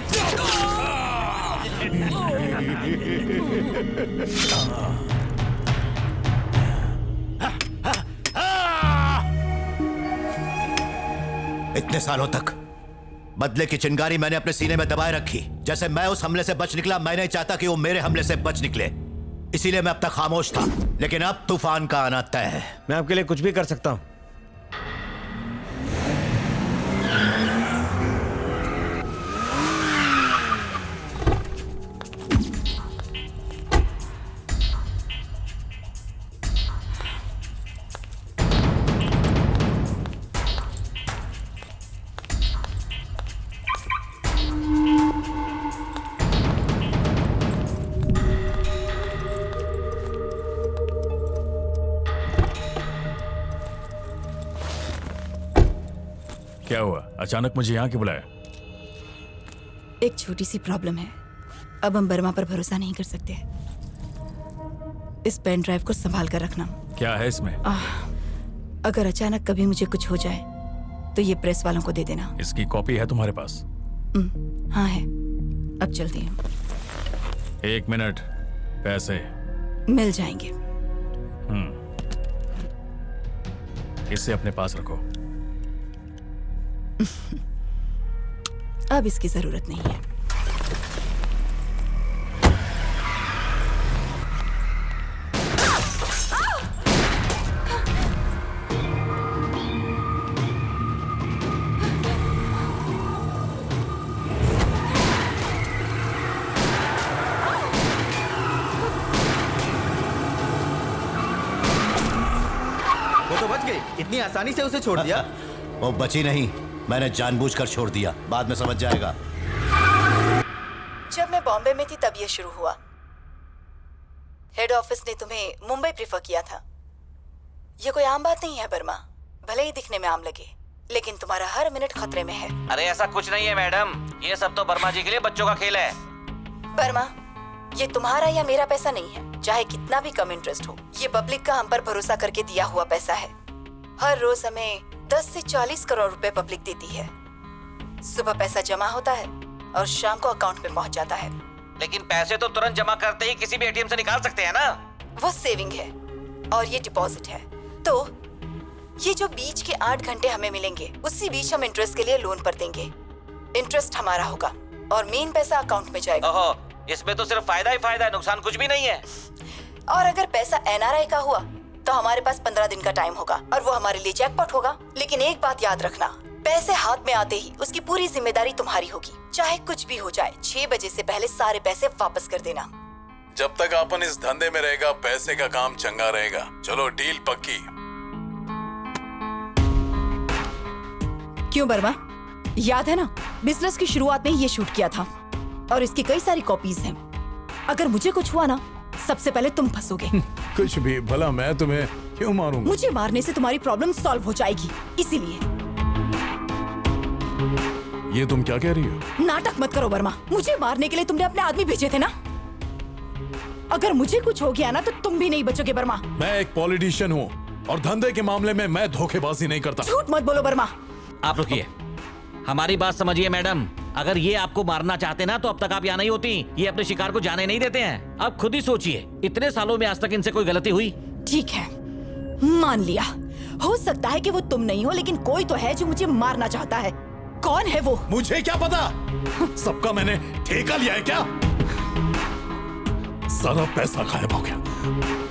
इतने सालों तक बदले की चिंगारी मैंने अपने सीने में दबाए रखी। जैसे मैं उस हमले से बच निकला, मैं नहीं चाहता कि वो मेरे हमले से बच निकले। इसीलिए मैं अब तक खामोश था, लेकिन अब तूफान का आना तय है। मैं आपके लिए कुछ भी कर सकता हूँ। क्या हुआ? अचानक मुझे यहाँ क्यों बुलाया? एक छोटी सी प्रॉब्लम है। अब हम वर्मा पर भरोसा नहीं कर सकते। इस पेन ड्राइव को संभाल कर रखना। क्या है इसमें? अगर अचानक कभी मुझे कुछ हो जाए तो ये प्रेस वालों को दे देना। इसकी कॉपी है तुम्हारे पास? हाँ है। अब चलती हूँ। 1 मिनट। पैसे मिल जाएंगे। इसे अपने पास रखो। अब इसकी जरूरत नहीं है। वो तो बच गई। इतनी आसानी से उसे छोड़ दिया? वो बची नहीं, मैंने जानबूझकर छोड़ दिया। बाद में समझ जाएगा। जब मैं बॉम्बे में थी तब ये शुरू हुआ। हेड ऑफिस ने तुम्हें मुंबई प्रेफर किया था। ये कोई आम बात नहीं है वर्मा। भले ही दिखने में आम लगे, लेकिन तुम्हारा हर मिनट खतरे में है। अरे ऐसा कुछ नहीं है मैडम, ये सब तो वर्मा जी के लिए बच्चों का खेल है। वर्मा, ये तुम्हारा या मेरा पैसा नहीं है, चाहे कितना भी कम इंटरेस्ट हो। ये पब्लिक का हम पर भरोसा करके दिया हुआ पैसा है। हर रोज हमें 10 से 40 करोड़ रुपए पब्लिक देती है। सुबह पैसा जमा होता है और शाम को अकाउंट में पहुंच जाता है। लेकिन पैसे तो तुरंत जमा करते ही किसी भी एटीएम से निकाल सकते हैं ना। वो सेविंग है और ये डिपॉजिट है। तो ये जो बीच के 8 घंटे हमें मिलेंगे, उसी बीच हम इंटरेस्ट के लिए लोन पर देंगे। इंटरेस्ट हमारा होगा और मेन पैसा अकाउंट में जाएगा। ओहो, इसमें तो सिर्फ फायदा ही फायदा है, नुकसान कुछ भी नहीं है। और अगर पैसा एनआरआई का हुआ तो हमारे पास 15 दिन का टाइम होगा और वो हमारे लिए जैकपॉट होगा। लेकिन एक बात याद रखना, पैसे हाथ में आते ही उसकी पूरी जिम्मेदारी तुम्हारी होगी। चाहे कुछ भी हो जाए, 6 बजे से पहले सारे पैसे वापस कर देना। जब तक अपन इस धंधे में रहेगा, पैसे का काम चंगा रहेगा। चलो, डील पक्की। क्यों वर्मा, याद है ना, बिजनेस की शुरुआत में ही ये शूट किया था और इसकी कई सारी कॉपीज हैं। अगर मुझे कुछ हुआ ना, सबसे पहले तुम फंसोगे। कुछ भी, भला मैं तुम्हें क्यों मारूंगा? मुझे मारने से तुम्हारी प्रॉब्लम सॉल्व हो जाएगी, इसीलिए। ये तुम क्या कह रही हो? नाटक मत करो वर्मा। मुझे मारने के लिए तुमने अपने आदमी भेजे थे ना। अगर मुझे कुछ हो गया ना तो तुम भी नहीं बचोगे वर्मा। मैं एक पॉलिटिशियन हूँ और धंधे के मामले में मैं धोखेबाजी नहीं करता। झूठ मत बोलो वर्मा। आप रुकिए, हमारी बात समझिए मैडम। अगर ये आपको मारना चाहते ना तो अब तक आप यहाँ नहीं होती। ये अपने शिकार को जाने नहीं देते हैं। अब खुद ही सोचिए, इतने सालों में आज तक इनसे कोई गलती हुई? ठीक है, मान लिया। हो सकता है कि वो तुम नहीं हो, लेकिन कोई तो है जो मुझे मारना चाहता है। कौन है वो? मुझे क्या पता? सबका मैंने ठेका लिया है क्या? सारा पैसा गायब हो गया।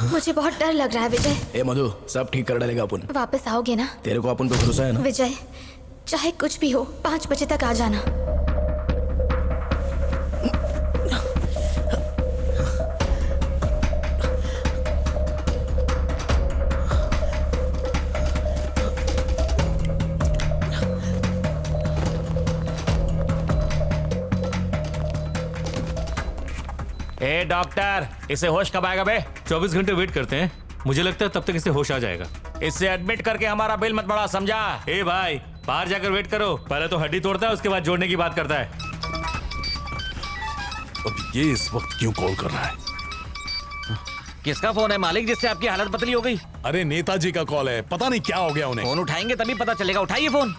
मुझे बहुत डर लग रहा है विजय। ए मधु, सब ठीक कर डालेगा अपन। वापस आओगे ना? तेरे को अपन पे भरोसा है ना? विजय, चाहे कुछ भी हो, 5 बजे तक आ जाना। ए डॉक्टर, इसे होश कब आएगा बे? 24 घंटे वेट करते हैं। मुझे लगता है तब तक इसे होश आ जाएगा। इससे एडमिट करके हमारा बिल मत बढ़ा, समझा? ए भाई, बाहर जाकर वेट करो। पहले तो हड्डी तोड़ता है, उसके बाद जोड़ने की बात करता है। अब ये इस वक्त क्यों कॉल कर रहा है? किसका फोन है मालिक, जिससे आपकी हालत पतली हो गई? अरे नेताजी का कॉल है, पता नहीं क्या हो गया उन्हें। फोन उठाएंगे तभी पता चलेगा। उठाइए फोन।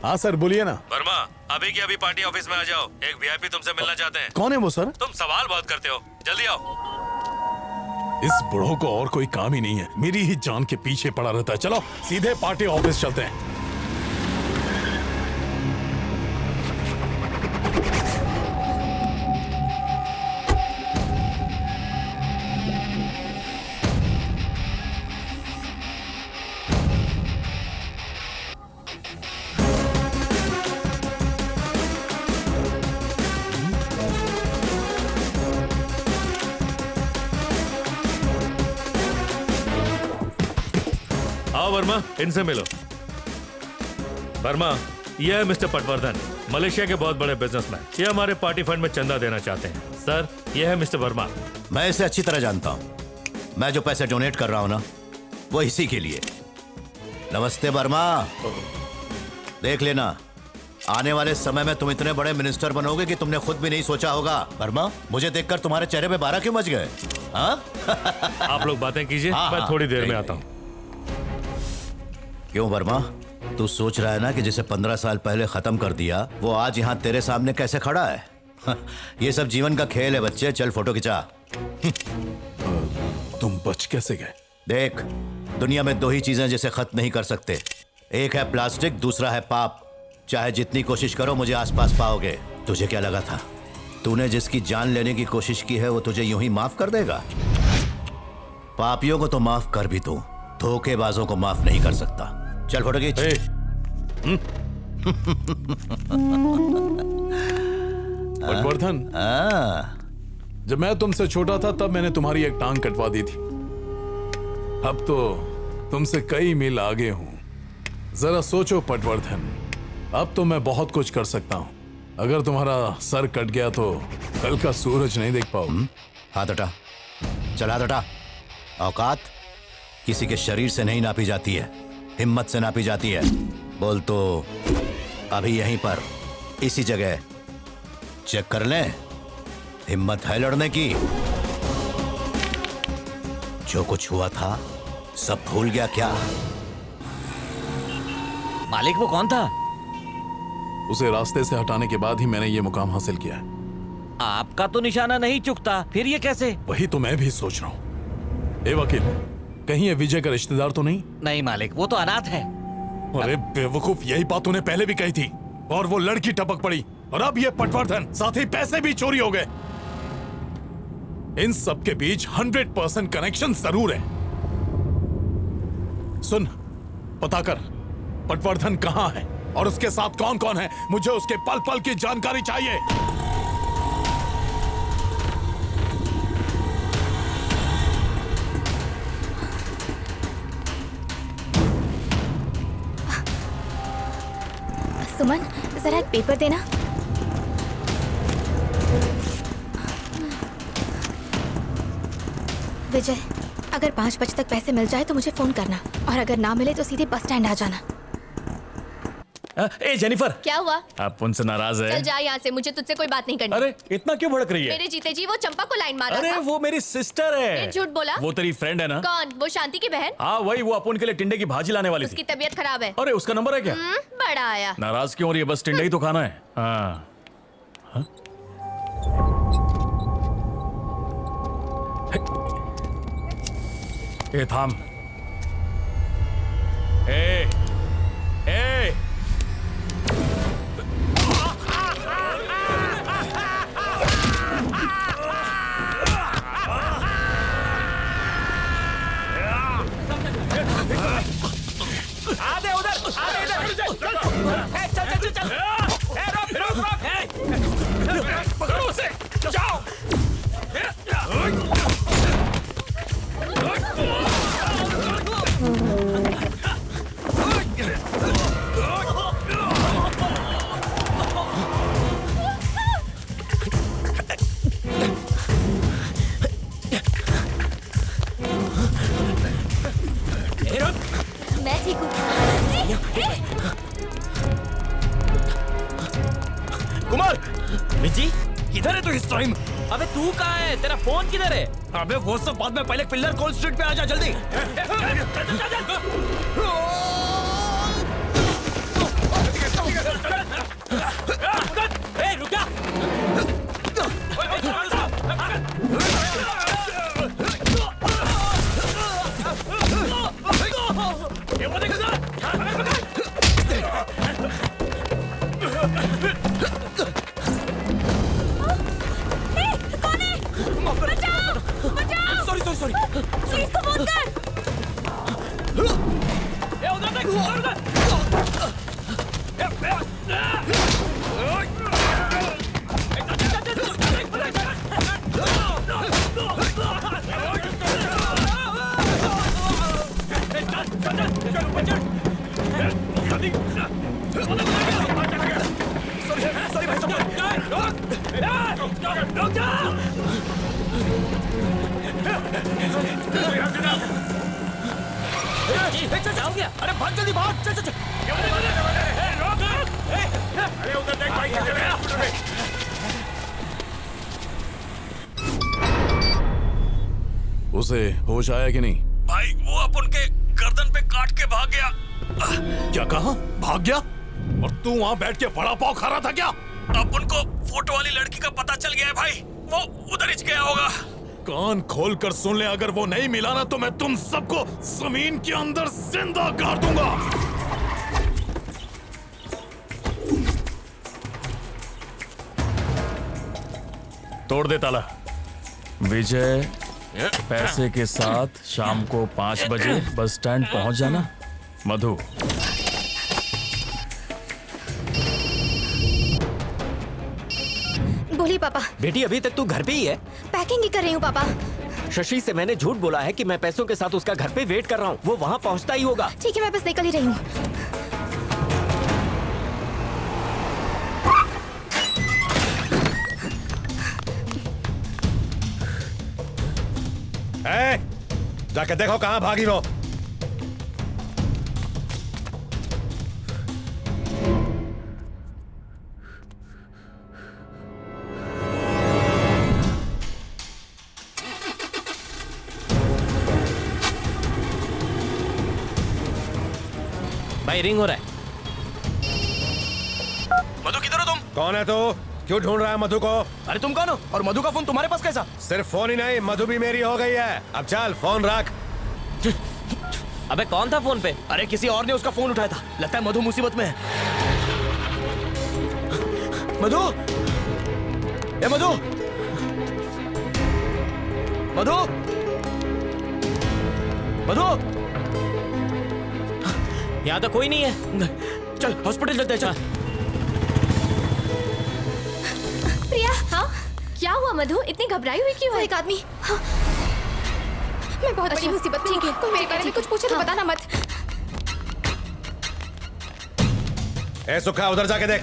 हाँ सर, बोलिए ना। वर्मा, अभी की अभी पार्टी ऑफिस में आ जाओ। एक वीआईपी तुमसे मिलना चाहते हैं। कौन है वो सर? तुम सवाल बहुत करते हो, जल्दी आओ। इस बुढ़ो को और कोई काम ही नहीं है, मेरी ही जान के पीछे पड़ा रहता है। चलो सीधे पार्टी ऑफिस चलते हैं। वर्मा, इनसे मिलो। वर्मा, यह है मिस्टर पटवर्धन, मलेशिया के बहुत बड़े बिजनेसमैन। ये हमारे पार्टी फंड में चंदा देना चाहते हैं। सर, यह है मिस्टर वर्मा। मैं इसे अच्छी तरह जानता हूँ। मैं जो पैसे डोनेट कर रहा हूँ ना, वो इसी के लिए। नमस्ते वर्मा। देख लेना, आने वाले समय में तुम इतने बड़े मिनिस्टर बनोगे कि तुमने खुद भी नहीं सोचा होगा। वर्मा, मुझे देखकर तुम्हारे चेहरे पे 12 क्यों बज गए? हाँ? आप लोग बातें कीजिए, मैं थोड़ी देर में आता हूँ। क्यों वर्मा, तू सोच रहा है ना कि जिसे 15 साल पहले खत्म कर दिया, वो आज यहाँ तेरे सामने कैसे खड़ा है? ये सब जीवन का खेल है बच्चे। चल फोटो खिंचा। तुम बच कैसे गए? देख, दुनिया में 2 ही चीजें जिसे खत्म नहीं कर सकते। एक है प्लास्टिक, दूसरा है पाप। चाहे जितनी कोशिश करो मुझे आसपास पाओगे। तुझे क्या लगा था तूने जिसकी जान लेने की कोशिश की है वो तुझे यूं ही माफ कर देगा? पापियों को तो माफ कर भी दूं, धोखेबाजों को माफ नहीं कर सकता। चल फोटो खींच। पटवर्धन, जब मैं तुमसे छोटा था तब मैंने तुम्हारी एक टांग कटवा दी थी। अब तो तुमसे कई मील आगे हूं। जरा सोचो पटवर्धन, अब तो मैं बहुत कुछ कर सकता हूं। अगर तुम्हारा सर कट गया तो कल का सूरज नहीं देख पाओ। हाथ हटा, चल हाथ हटा। औकात किसी के शरीर से नहीं नापी जाती है, हिम्मत से नापी जाती है। बोल तो अभी यहीं पर इसी जगह चेक कर ले, हिम्मत है लड़ने की? जो कुछ हुआ था सब भूल गया क्या? मालिक वो कौन था? उसे रास्ते से हटाने के बाद ही मैंने ये मुकाम हासिल किया है। आपका तो निशाना नहीं चुकता, फिर ये कैसे? वही तो मैं भी सोच रहा हूँ। ए वकील, कहीं ये विजय का रिश्तेदार तो नहीं? नहीं मालिक, वो तो अनाथ है। अरे बेवकूफ, यही बात तूने पहले भी कही थी और वो लड़की टपक पड़ी और अब ये पटवर्धन, साथ ही पैसे भी चोरी हो गए। इन सब के बीच 100% कनेक्शन जरूर है। सुन, पता कर पटवर्धन कहां है और उसके साथ कौन कौन है। मुझे उसके पल पल की जानकारी चाहिए। सुमन, जरा एक पेपर देना। विजय, अगर 5 बजे तक पैसे मिल जाए तो मुझे फोन करना, और अगर ना मिले तो सीधे बस स्टैंड आ जाना। ए जेनिफर, क्या हुआ? आप उनसे नाराज है? चल जा यहाँ से, मुझे तुझसे कोई बात नहीं करनी। अरे इतना क्यों भड़क रही है? मेरे जीते जी वो चंपा को लाइन मारा अरे था। वो मेरी सिस्टर है। ये झूठ बोला? वो तेरी फ्रेंड है ना? कौन? वो शांति की बहन? हाँ वही, वो अपन के लिए टिंडे की भाजी लाने वाली थी। उसकी तबीयत खराब है। अरे उसका नंबर है क्या? बड़ा आया। नाराज क्यों हो रही है? बस टिंडे ही तो खाना है। हाँ हाँ? ए थाम। ए ए आधे उधर, आधे इधर। चल चल चल चल। रोक रोक रोक। पकड़ो उसे, जाओ। मैं ठीक हूँ। कुमार, मिजी, किधर है तू इस टाइम? अबे तू कहाँ है? तेरा फोन किधर है? अबे वो सब बाद में, पहले पिल्लर कोल्ड स्ट्रीट पे आ जा जल्दी। ए रुक जा। Sorry sorry sorry. प्लीज को फोन कर। ए उधर देख, उधर। अरे भाग जल्दी भाग, चल चल चल। अरे उधर देख भाई, उसे होश आया कि नहीं? भाई वो अपन के गर्दन पे काट के भाग गया। क्या कहा? भाग गया? और तू वहां बैठ के बड़ा पाव खा रहा था क्या? अपन को फोटो वाली लड़की का पता चल गया है भाई, वो उधर ही गया होगा। कान खोल कर सुन ले, अगर वो नहीं मिला ना तो मैं तुम सबको जमीन के अंदर जिंदा गाड़ दूंगा। तोड़ दे ताला। विजय, पैसे के साथ शाम को 5 बजे बस स्टैंड पहुंच जाना। मधु, बोलिए पापा। बेटी अभी तक तू घर पे ही है? पैकिंग ही कर रही हूँ पापा। शशि से मैंने झूठ बोला है कि मैं पैसों के साथ उसका घर पे वेट कर रहा हूँ, वो वहाँ पहुँचता ही होगा। ठीक है, मैं बस निकल ही रही हूँ। जाके देखो कहाँ भागी वो। भाई रिंग हो रहा है। मधु किधर हो तुम? कौन है तू? क्यों ढूंढ रहा है मधु को? अरे तुम कौन हो? और मधु का फोन तुम्हारे पास कैसा? सिर्फ फोन ही नहीं, मधु भी मेरी हो गई है। अब चल फोन रख। अबे कौन था फोन पे? अरे किसी और ने उसका फोन उठाया था। लगता है मधु मुसीबत में है। मधु, ए मधु, मधु, मधु, यहाँ तो कोई नहीं है। चल हॉस्पिटल चलते हैं, चल। प्रिया, हाँ क्या हुआ मधु? इतनी घबराई हुई क्यों है? एक आदमी, हाँ। मैं बहुत बड़ी मुसीबत में हूँ। कोई मेरे बारे में कुछ पूछे तो बताना मत। ए सुखा, उधर जाके देख।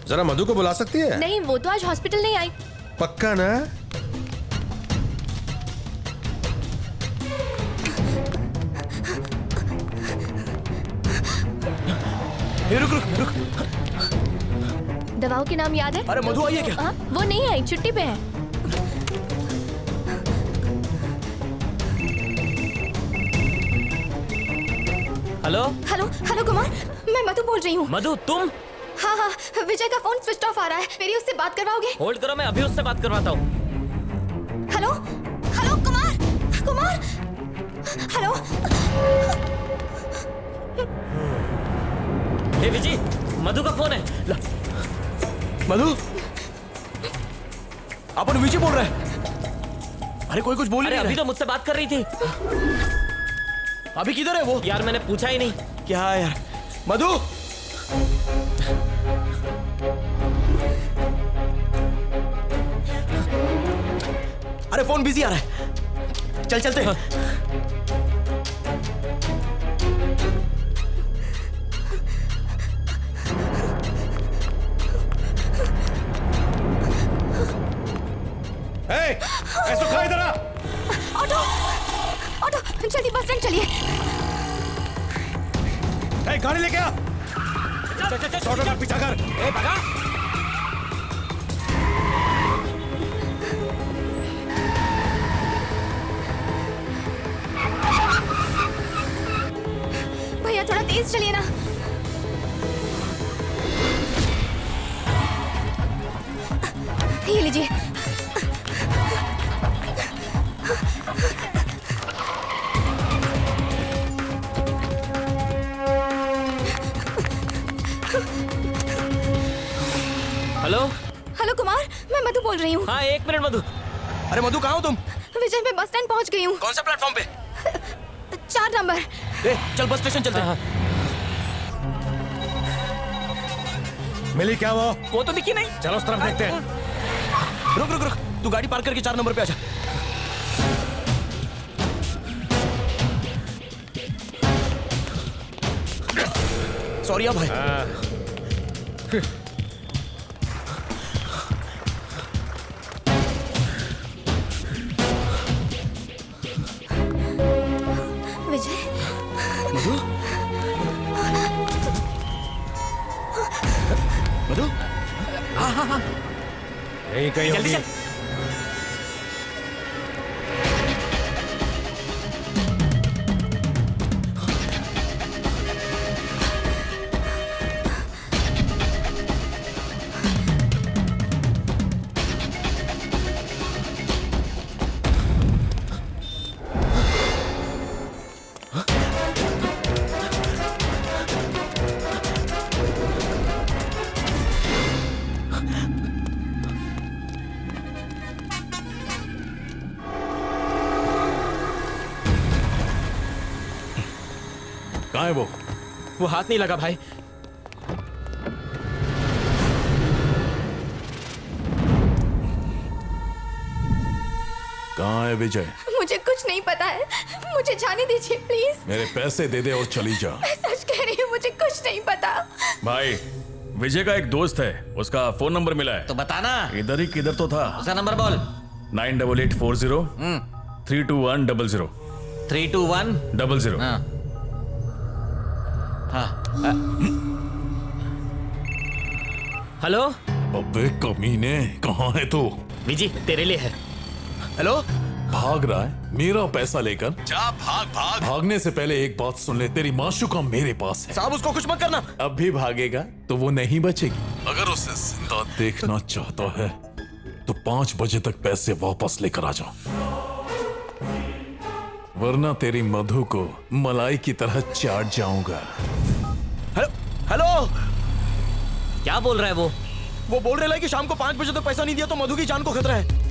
जरा मधु को बुला सकती है? नहीं, वो तो आज हॉस्पिटल नहीं आई। पक्का ना? रुक रुक रुक। दवाओं के नाम याद है? अरे मधु आई है क्या? वो नहीं आई, छुट्टी पे है। हेलो हेलो हेलो कुमार, मैं मधु बोल रही हूँ। मधु तुम? हाँ हाँ, विजय का फोन स्विच ऑफ आ रहा है। मेरी उससे बात करवाओगे? होल्ड करो, मैं अभी उससे बात करवाता हूँ। Hello hello Kumar, Kumar, hello. Hey Vijay, Madhu का फोन है। मधु, अपन विजय बोल रहे हैं। अरे कोई कुछ बोल अरे नहीं अभी तो मुझसे बात कर रही थी। अभी किधर है वो? यार मैंने पूछा ही नहीं। क्या यार? मधु, अरे फोन बिजी आ रहा है। चल चलते हैं। सुखा इधर आ। ऑटो, ऑटो, जल्दी बस स्टैंड चलिए। गाड़ी लेके आ। ऑटो का पीछा कर। भगा। भैया थोड़ा तेज चलिए ना। ये लीजिए। हेलो हेलो कुमार, मैं मधु बोल रही हूँ। हाँ 1 मिनट मधु। अरे मधु कहाँ हो तुम? विजय, मैं बस स्टैंड पहुँच गई हूँ। कौन सा प्लेटफॉर्म पे? 4 नंबर। चल बस स्टेशन चलते हैं। मिली क्या वो? वो तो दिखी नहीं। चलो उस तरफ देखते हैं। रुक रुक रुक, तू गाड़ी पार्क करके 4 नंबर पे आ जा। सॉरी भाई। विजय, मधु मधु हाँ यही कहीं जल्दी होगी। चल। कहाँ है वो हाथ नहीं लगा भाई। कहाँ है विजय? मुझे कुछ नहीं पता है, मुझे जाने दीजिए प्लीज। मेरे पैसे दे दे और चली जा। मैं सच कह रही हूँ, मुझे कुछ नहीं पता। भाई विजय का एक दोस्त है, उसका फोन नंबर मिला है। तो बताना। इधर ही किधर तो था। उसका नंबर बोल। 9840 32100 32100। हाँ। हेलो। अबे कमीने, कहाँ है तू? विजी तेरे लिए है। हेलो। भाग रहा है मेरा पैसा लेकर? जा भाग भाग। भागने से पहले एक बात सुन ले, तेरी माशूका मेरे पास है। साहब उसको कुछ मत करना। अब भी भागेगा तो वो नहीं बचेगी। अगर उसे जिंदा देखना चाहता है तो 5 बजे तक पैसे वापस लेकर आ जाओ, वरना तेरी मधु को मलाई की तरह चाट जाऊंगा। Hello hello. क्या बोल रहा है वो बोल रहा है कि शाम को 5 बजे तक पैसा नहीं दिया तो मधु की जान को खतरा है।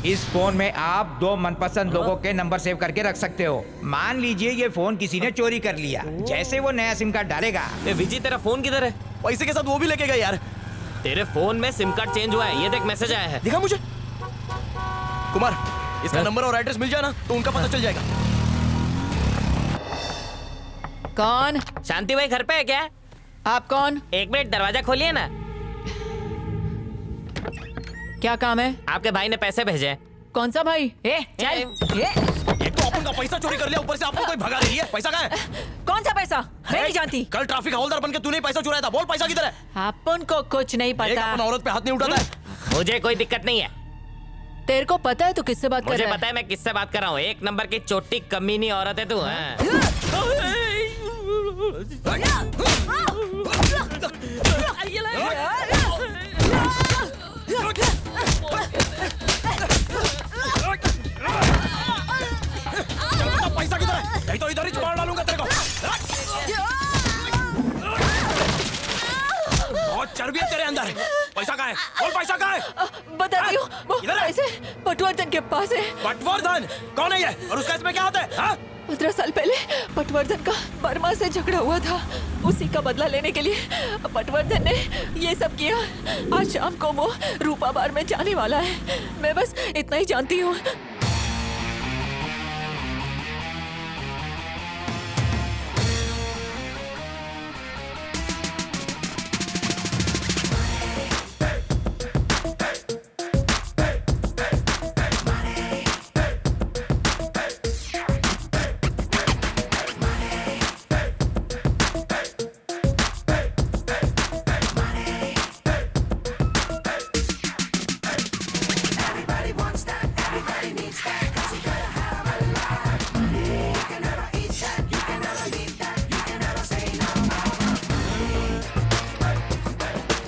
इस फोन में आप 2 मनपसंद लोगों के नंबर सेव करके रख सकते हो। मान लीजिए ये फोन किसी ने चोरी कर लिया, जैसे वो नया सिम कार्ड डालेगा। विजी तेरा फोन किधर है? पैसे के साथ वो भी लेके गए यार। तेरे फोन में सिम कार्ड चेंज हुआ है, ये देख मैसेज आया है। दिखा मुझे। कुमार, इसका नंबर और एड्रेस मिल जाए ना तो उनका पता चल जाएगा। कौन? शांति भाई घर पे है क्या? आप कौन? 1 मिनट दरवाजा खोलिए ना। क्या काम है? आपके भाई ने पैसे भेजे। कौन सा भाई? चल। एक तो अपन का पैसा चोरी कर लिया, ऊपर से आपको कोई भगा रही है। पैसा कहाँ है? कौन सा पैसा? मैं नहीं जानती। कल ट्रैफिक हवलदार बनके तूने पैसा चुराया था। बोल पैसा किधर है? अपन को कुछ नहीं पता। अपन औरत पे हाथ नहीं उठाता है। मुझे कोई दिक्कत नहीं है। तेरे को पता है तू किससे बात कर मुझे रहा है? पता है मैं किससे बात कर रहा हूँ। 1 नंबर की चोटी कमीनी औरत है तू। पैसा किधर है? नहीं तो इधर ही मार डालूंगा तेरे को। बहुत चर्बी है तेरे अंदर। पैसा कहाँ है? बोल पैसा कहाँ है? बता रही हूँ, वो पैसे पटवर्धन के पास है। पटवर्धन कौन है ये? और उसका इसमें क्या होता है? हाँ? 15 साल पहले पटवर्धन का बर्मा से झगड़ा हुआ था। उसी का बदला लेने के लिए पटवर्धन ने ये सब किया। आज शाम को वो रूपा बार में जाने वाला है। मैं बस इतना ही जानती हूँ।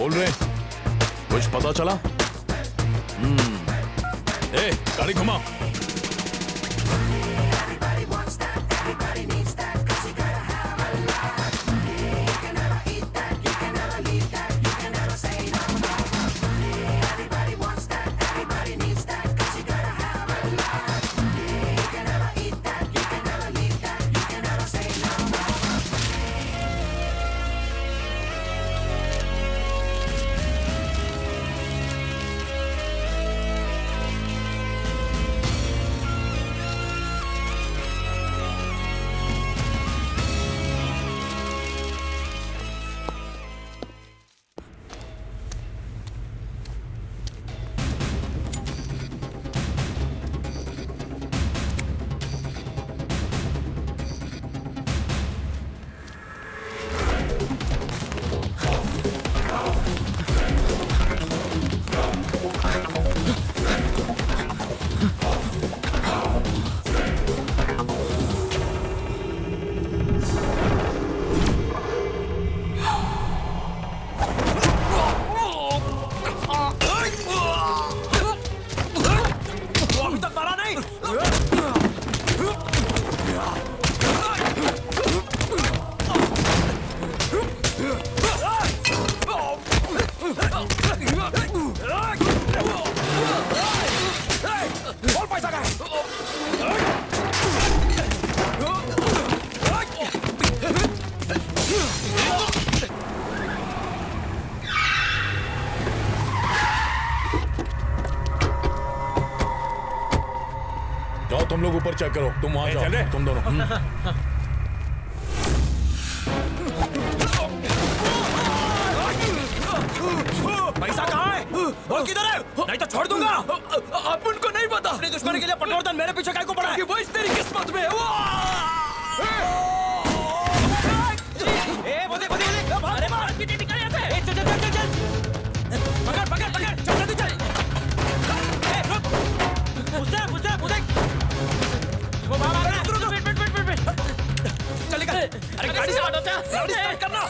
बोल रहे कुछ पता चला? ए, गाड़ी घुमा। लोग ऊपर चेक करो, तुम वहां जाओ, तुम दोनों। पैसा कहाँ है? बोल किधर है? नहीं तो छोड़ दूंगा। आप उनको नहीं पता। अपनी दुश्मनी के लिए पटवर्धन मेरे पीछे काहे को पड़ा है? वो इस तेरी किस्मत में है। अरे मार पीछे निकल यहाँ से। चल चल चल चल पकड़ पकड़ पकड़ चल जल्दी चल। वो बाहर आ रहा है। रुक चल निकल। अरे गाड़ी से हटो, गाड़ी स्टार्ट करना।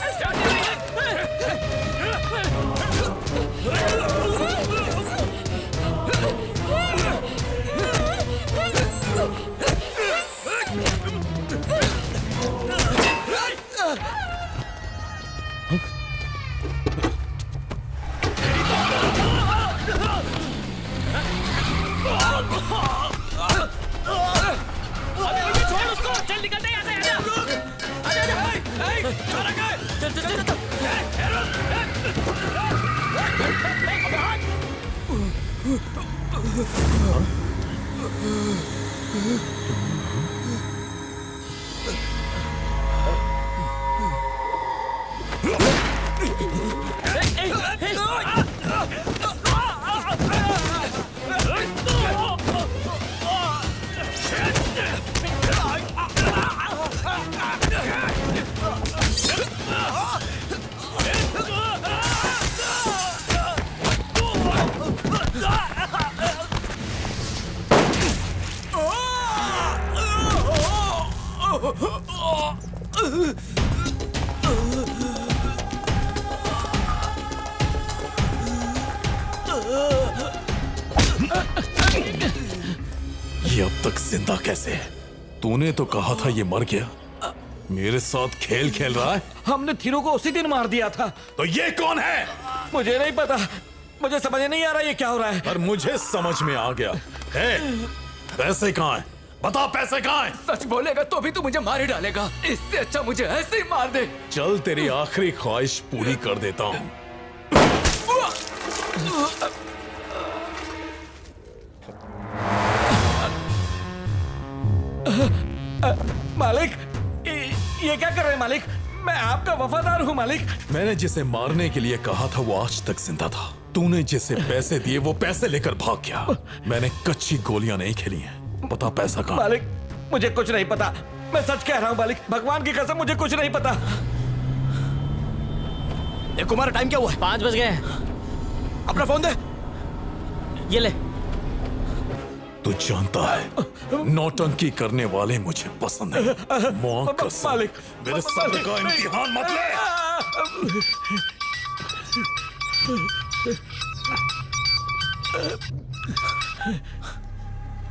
छोड़ उसको, चल निकलते हैं यहाँ से। चल चल चल चल। ये अब तक जिंदा कैसे है? तूने तो कहा था ये मर गया। मेरे साथ खेल खेल रहा है। हमने तीनों को उसी दिन मार दिया था। तो ये कौन है? मुझे नहीं पता, मुझे समझ नहीं आ रहा ये क्या हो रहा है। पर मुझे समझ में आ गया। पैसे कहाँ हैं? बता पैसे कहाँ हैं? सच बोलेगा तो भी तू मुझे मार ही डालेगा। इससे अच्छा मुझे ऐसे ही मार दे। चल तेरी आखिरी ख्वाहिश पूरी कर देता हूँ। मालिक, ये क्या कर रहे हैं मालिक? मैं आपका वफादार हूँ मालिक। मैंने जिसे मारने के लिए कहा था वो आज तक जिंदा था। तूने जिसे पैसे दिए वो पैसे लेकर भाग गया। मैंने कच्ची गोलियां नहीं खेली हैं। पता पैसा कहाँ? मालिक, मुझे कुछ नहीं पता। मैं सच कह रहा हूँ मालिक, भगवान की कसम मुझे कुछ नहीं पता। कुमार, टाइम क्या हुआ है? 5 बज गए। अपना फोन दे। ये ले। तू जानता है नौटंकी करने वाले मुझे पसंद है। मालिक, मेरे सर का इम्तिहान मत ले।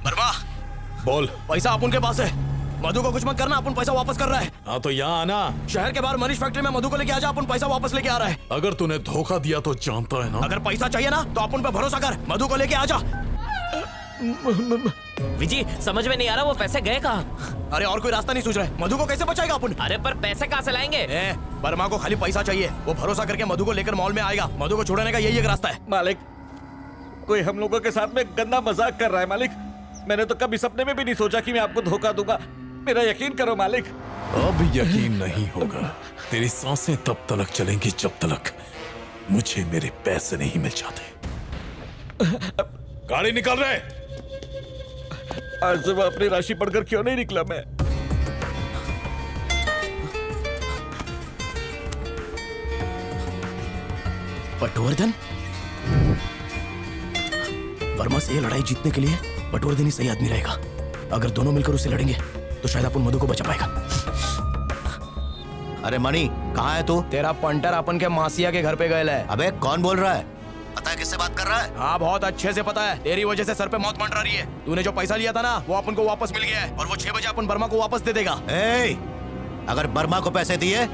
वर्मा, बोल। पैसा अपन के पास है। मधु को कुछ मत करना, अपन पैसा वापस कर रहा है। हाँ तो यहाँ आना। शहर के बाहर मनीष फैक्ट्री में मधु को लेके आ जा, अपन पैसा वापस लेके आ रहा है। अगर तूने धोखा दिया तो जानता है ना। अगर पैसा चाहिए ना तो अपन पे भरोसा कर, मधु को लेके आ जा। विजी, समझ में नहीं आ रहा वो पैसे गए कहाँ? अरे और कोई रास्ता नहीं सूझ रहा है। मधु को कैसे बचाएगा अपन? अरे पर पैसे कहाँ से लाएंगे? वर्मा को खाली पैसा चाहिए। वो भरोसा करके मधु को लेकर मॉल में आएगा। मधु को छुड़ाने का यही एक रास्ता है। मालिक, कोई हम लोगों के साथ में गंदा मजाक कर रहा है मालिक। मैंने तो कभी सपने में भी नहीं सोचा कि मैं आपको धोखा दूंगा। मेरा यकीन करो मालिक। अब यकीन नहीं होगा। तेरी सांसें तब तलक चलेंगी जब तलक मुझे मेरे पैसे नहीं मिल जाते। गाड़ी निकल रहे। आज सुबह अपनी राशि पढ़कर क्यों नहीं निकला मैं? पटवर्धन? वर्मा से ये लड़ाई जीतने के लिए पटवर्धन ही सही आदमी रहेगा। अगर दोनों मिलकर उससे लड़ेंगे तो शायद अपन मधु को बचा पाएगा। अरे मणि, कहाँ है तू? तेरा पंटर अपन के मासिया के घर पे गए है। अबे कौन बोल रहा है? पता है किससे बात कर रहा है? हाँ, बहुत अच्छे से पता है। तेरी वजह से सर पे मौत मंडरा रही है। तूने जो पैसा लिया था ना वो अपन को वापस मिल गया है और वो 6 बजे अपन वर्मा को वापस दे देगा। अगर वर्मा को पैसे दिए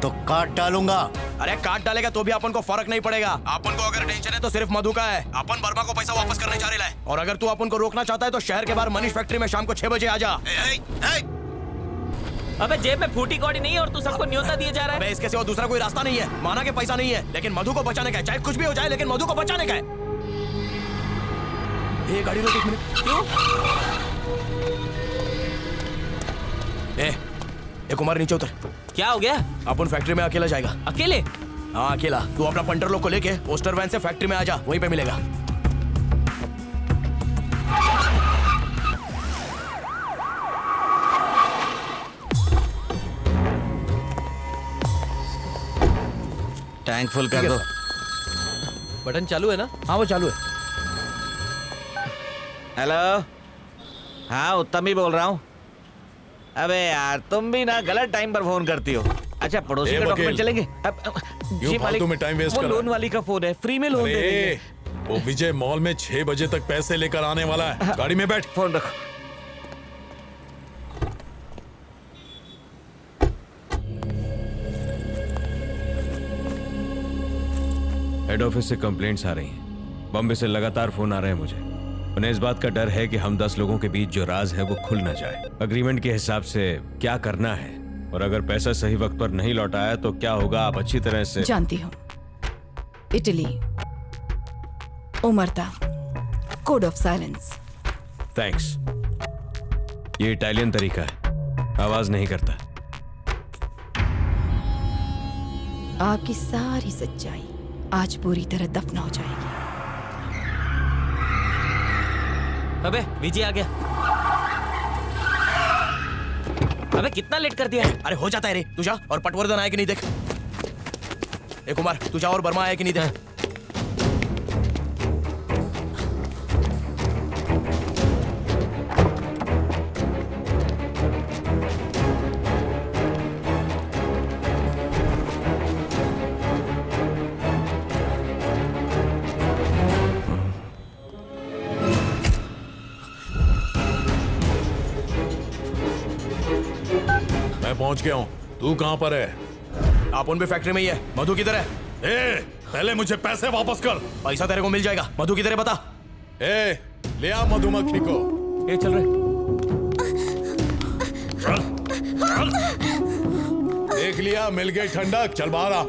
तो काट डालूंगा। अरे काट डालेगा तो भी अपन को फर्क नहीं पड़ेगा। अपन को अगर टेंशन है तो सिर्फ मधु का है। अपन वर्मा को पैसा वापस करने जा रहे हैं। और अगर तू अपन को रोकना चाहता है तो शहर के बाहर मनीष फैक्ट्री में शाम को 6 बजे आ जा। अबे जेब में फूटी कौड़ी नहीं है और तू सबको न्योता दिए जा रहा है। अबे इसके सिवा दूसरा कोई रास्ता नहीं है। माना के पैसा नहीं है लेकिन मधु को बचाने का है। चाहे कुछ भी हो जाए लेकिन मधु को बचाने का है। ये गाड़ी रोक, एक मिनट। क्यों? एक उमर नीचे उतर। क्या हो गया? अपन फैक्ट्री में अकेला जाएगा। अकेले? हाँ अकेला। तू अपना पंटर लोग को लेके पोस्टर वैन से फैक्ट्री में आ जा, वहीं पे मिलेगा। टैंक फुल कर दो। बटन चालू है ना? हाँ वो चालू है। हेलो, हाँ उत्तम ही बोल रहा हूँ। अबे यार तुम भी ना गलत टाइम पर फोन करती हो। अच्छा पड़ोसी का डॉक्यूमेंट चलेंगे? जी मालिक, में टाइम वेस्ट वो कर लोन वाली का फोन है, फ्री में लोन दे देंगे। वो विजय मॉल में 6 बजे तक पैसे लेकर आने वाला है। गाड़ी में बैठ। फोन रखो। हेड ऑफिस से कंप्लेंट्स आ रही हैं। बॉम्बे से लगातार फोन आ रहे हैं मुझे। उन्हें इस बात का डर है कि हम 10 लोगों के बीच जो राज है वो खुल ना जाए। अग्रीमेंट के हिसाब से क्या करना है, और अगर पैसा सही वक्त पर नहीं लौटाया तो क्या होगा, आप अच्छी तरह से जानती हूँ। Italy, omerta, code of silence. Thanks. ये इटालियन तरीका है, आवाज नहीं करता। आपकी सारी सच्चाई आज पूरी तरह दफन हो जाएगी। अबे विजय आ गया। अबे कितना लेट कर दिया है? अरे हो जाता है रे। तू जा और पटवर्धन आया कि नहीं देख। ए कुमार तू जा और वर्मा आया कि नहीं देख। पहुंच गया हूं। तू कहां पर है? आप उन भी फैक्ट्री में ही है। मधु किधर है? पहले मुझे पैसे वापस कर। पैसा तेरे को मिल जाएगा। मधु किधर है बता। ले आ मधुमक्खी को। ये चल रहे। चल। देख लिया, मिल गई ठंडक। चल बाहर आ।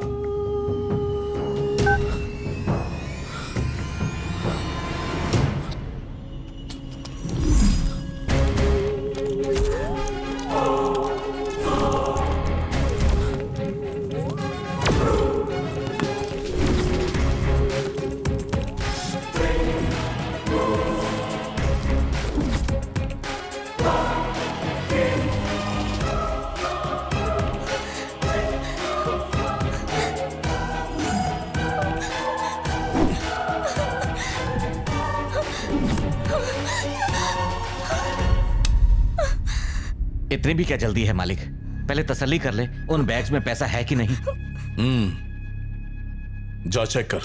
इतनी भी क्या जल्दी है मालिक? पहले तसल्ली कर ले उन बैग्स में पैसा है कि नहीं। जा चेक कर।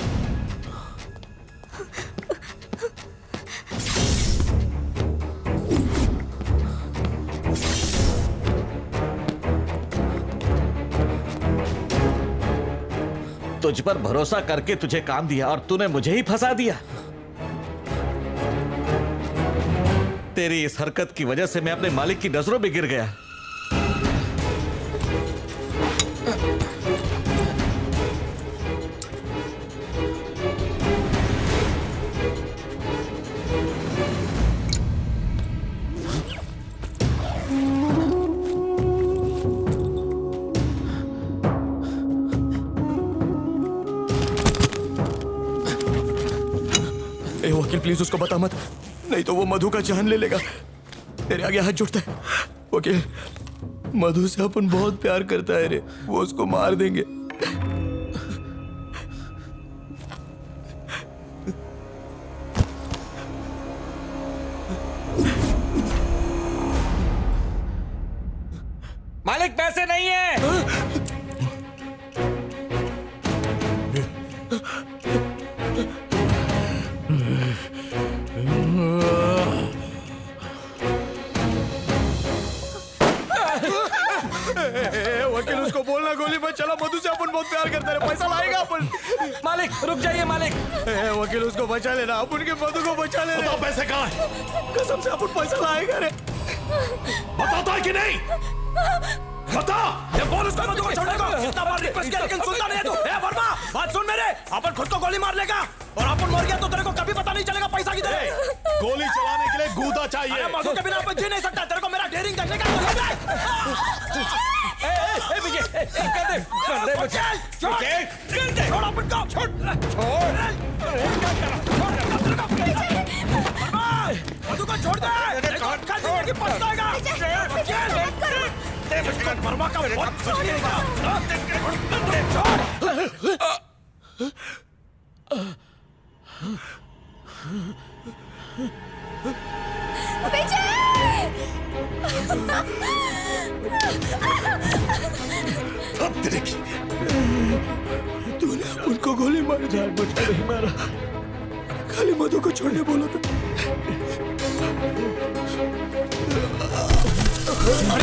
तुझ पर भरोसा करके तुझे काम दिया और तूने मुझे ही फंसा दिया। तेरी इस हरकत की वजह से मैं अपने मालिक की नजरों में गिर गया। ए वकील प्लीज उसको बता मत, नहीं तो वो मधु का जान ले लेगा। तेरे आगे हाथ जोड़ता है वकील। मधु से अपन बहुत प्यार करता है रे, वो उसको मार देंगे। मालिक पैसे नहीं है। वकील उसको बोलना गोली मत चला, मधु से अपन बहुत प्यार करता है, पैसा लाएगा अपन। मालिक रुक जाइए मालिक। वकील उसको बचा लेना, अपन के मधु को बचा लेना। बताओ पैसे कहाँ है? कसम से अपन पैसा लाएगा रे। बताता है कि नहीं? बता। ये बोल उसको मधु को छोड़ने को। कितना बार रिक्वेस्ट किया लेकिन सुनता नहीं है तू। ए वर्मा, बात सुन मेरे। अपन खुद को गोली मार लेगा और अपन मर गया तो तेरे को कभी पता नहीं चलेगा पैसा किधर है। गोली चलाने के लिए गूदा चाहिए। अरे मधु के बिना अपन जी नहीं सकता। तेरे को मेरा डेयरिंग देखने का तो है। ए विजय, कर दे मुझे। छोड़ अपन को, छोड़। मधु को छोड़ दे। कल जिंदगी पछताएगा। वर्मा का बहुत तूने उनको गोली मारी, जानबूझ कर नहीं मारा, खाली मधु को छोड़ने बोला था।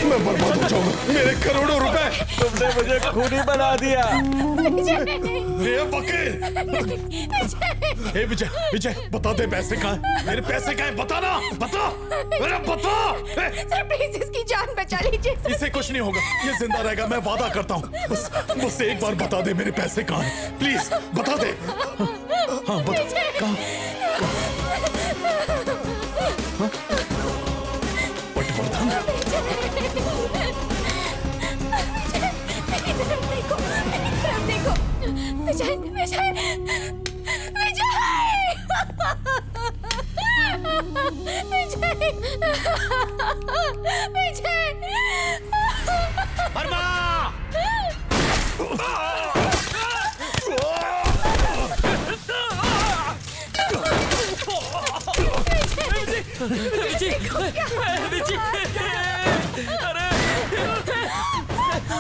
मैं बर्बाद हो जाऊंगा। मेरे करोड़ों रुपए तुमने मुझे खूनी बना दिया। ये वकील। ए विजय, विजय बता दे पैसे कहाँ हैं? मेरे पैसे कहाँ हैं? बता ना, बता, मेरा बता। सर प्लीज इसकी जान बचा लीजिए सर। इसे कुछ नहीं होगा, ये जिंदा रहेगा, मैं वादा करता हूँ। बस एक बार बता दे मेरे पैसे कहाँ हैं, प्लीज बता दे। हाँ बता, कहाँ? देखो विजय, विजय, विजय, विजय, विजय, वर्मा! विजय, विजय, अरे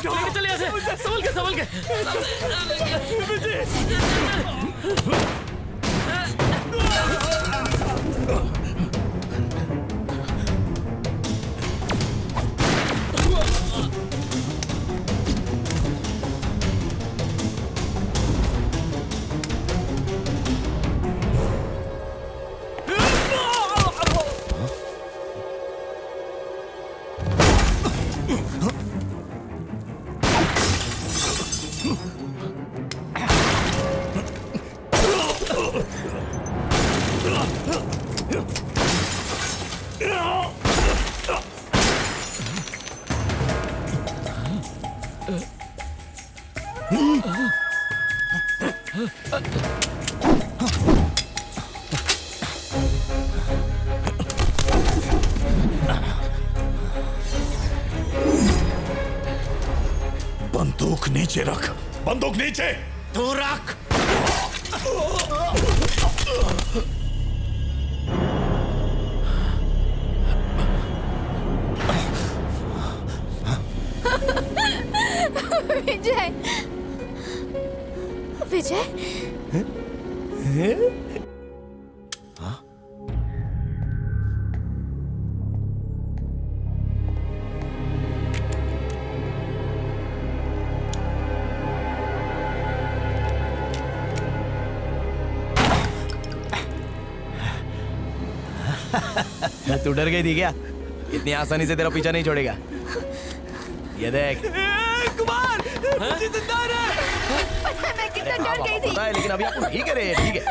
लेके चले ऐसे, संभल के, संभल के। बंदूक नीचे रख, बंदूक नीचे। तू रख। विजय, विजय, तू डर गई थी क्या? इतनी आसानी से तेरा पीछा नहीं छोड़ेगा। ये देख कुमार, मैं कितना डर गई थी। पता है, लेकिन अभी आपको ठीक है रे, ठीक है।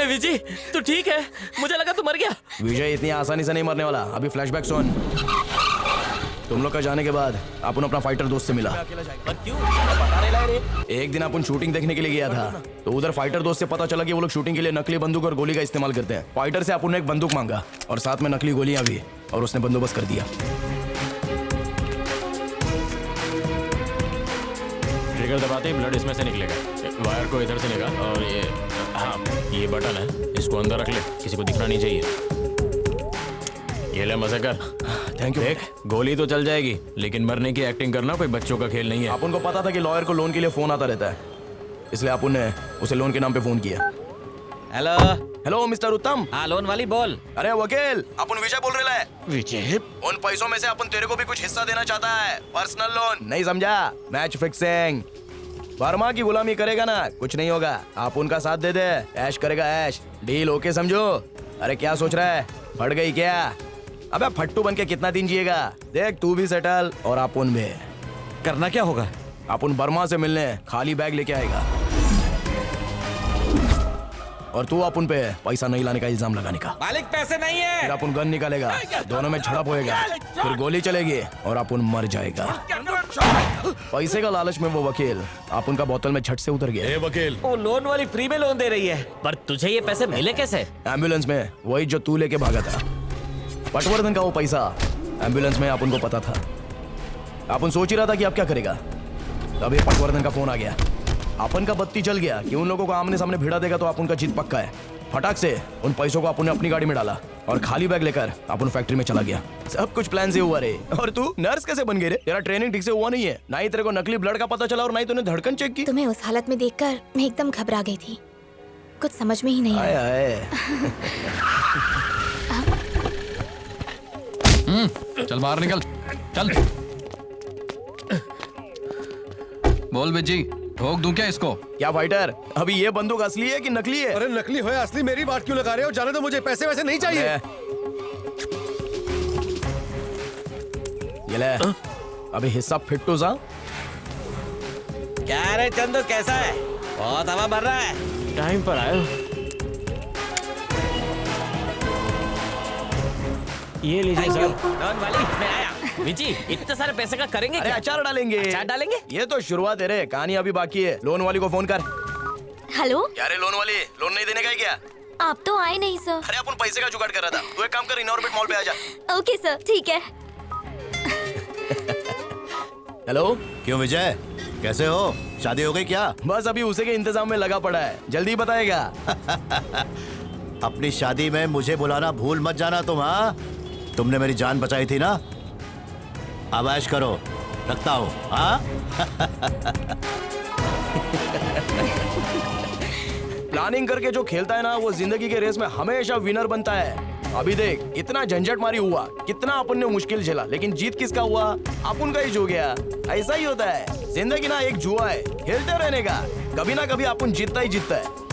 विजय तू ठीक है? मुझे लगा तू मर गया। विजय इतनी आसानी से नहीं मरने वाला। अभी फ्लैशबैक सुन। तुम लोग का जाने के बाद अपन अपना फाइटर दोस्त से मिला। पर क्यों? एक दिन अपन शूटिंग देखने के लिए गया था, तो उधर फाइटर दोस्त से पता चला कि वो लोग शूटिंग के लिए नकली बंदूक और गोली का इस्तेमाल करते हैं। फाइटर से अपन ने एक बंदूक मांगा और साथ में नकली गोलियां भी, और उसने बंदोबस्त कर दिया। ट्रिगर दबाते ही ब्लड इसमें से निकलेगा। वायर को इधर से निकाल और ये, हाँ ये बटन है, इसको अंदर रख ले, किसी को दिखना नहीं चाहिए। ये ले मजे कर। Thank you. देख गोली तो चल जाएगी, लेकिन मरने की एक्टिंग करना कोई बच्चों का खेल नहीं है। अपन को पता था कि लॉयर को लोन के लिए फोन आता रहता है, इसलिए अपन ने उसे लोन के नाम पे फोन किया। हेलो हेलो मिस्टर उत्तम। हाँ लोन वाली बोल। अरे वकील, अपन विजय बोल रहे हैं। विजय, उन पैसों में से अपन तेरे को भी कुछ हिस्सा देना चाहता है। Personal loan. नहीं समझा? Match fixing. वर्मा की गुलामी करेगा ना, कुछ नहीं होगा। आप उनका साथ दे दे, ऐश करेगा ऐश। डील ओके समझो? अरे क्या सोच रहा है, फट गई क्या? अबे फट्टू बन के कितना दिन जिएगा? देख तू भी सेटल और अपन भी। करना क्या होगा? अपन वर्मा से मिलने खाली बैग लेके आएगा और तू अपन पे पैसा नहीं लाने का इल्जाम लगाने का। मालिक पैसे नहीं है। फिर अपन गन निकालेगा, दोनों में झड़प होएगा, फिर गोली चलेगी और अपन मर जाएगा। पैसे का लालच में वो वकील अपन का बोतल में झट से उतर गया। वकील, वो लोन वाली फ्री में लोन दे रही है। पर तुझे ये पैसे मिले कैसे? एम्बुलेंस में, वही जो तू लेके भागा था। पटवर्धन का वो पैसा एम्बुलेंस में अपन को पता था। अपन सोच ही रहा था कि अब क्या करेगा, तभी पटवर्धन का फोन आ गया। अपन का बत्ती जल गया कि उन लोगों को आमने सामने भिड़ा देगा तो अपन का जीत पक्का है। फटाक से उन पैसों को अपन ने अपनी गाड़ी में डाला और खाली बैग लेकर अपन फैक्ट्री में चला गया। सब कुछ प्लान से हुआ रे। और तू नर्स कैसे बन गई रे? तेरा ट्रेनिंग ठीक से हुआ नहीं है, ना ही तेरे को नकली ब्लड का पता चला और ना ही तूने धड़कन चेक की। तुम्हें उस हालत में देखकर मैं एकदम घबरा गई थी, कुछ समझ में ही नहीं आया। चल बाहर निकल, चल। बोल बेजी, ठोक दूं क्या इसको? क्या फाइटर, अभी ये बंदूक असली है कि नकली है? अरे नकली हो या असली, मेरी बात क्यों लगा रहे हो? जाने दो मुझे, पैसे वैसे नहीं चाहिए। ये ले, अभी हिस्सा फिट्टू सा। क्या रे चंदू, कैसा है? बहुत हवा भर रहा है। टाइम पर आयो। ये लीजिए सर। डॉन वाली, मैं आया। विजी, इतने सारे पैसे का करेंगे अरे क्या? अचार डालेंगे। अचार डालेंगे? ये तो शुरुआत है रे, कहानी अभी बाकी है। लोन वाली को फोन कर। हेलो, यार लोन वाली, लोन नहीं देने का है क्या? आप तो आए नहीं सर। अरे अपन पैसे का जुगाड़ कर रहा था। तू एक काम कर, इनऑर्बिट मॉल पे आ जा। ओके सर, ठीक है। हेलो, क्यों विजय, कैसे हो? शादी हो गई क्या? बस अभी उसे के इंतजाम में लगा पड़ा है, जल्दी बताएगा। अपनी शादी में मुझे बुलाना भूल मत जाना तुम। हाँ, तुमने मेरी जान बचाई थी ना। अब ऐश करो, रखता हूँ। हाँ। प्लानिंग करके जो खेलता है ना, वो जिंदगी के रेस में हमेशा विनर बनता है। अभी देख, इतना झंझट मारी हुआ, कितना अपन ने मुश्किल झेला, लेकिन जीत किसका हुआ? अपन का ही जो गया। ऐसा ही होता है, जिंदगी ना एक जुआ है, खेलते रहने का। कभी ना कभी अपन जीतता ही जीतता है।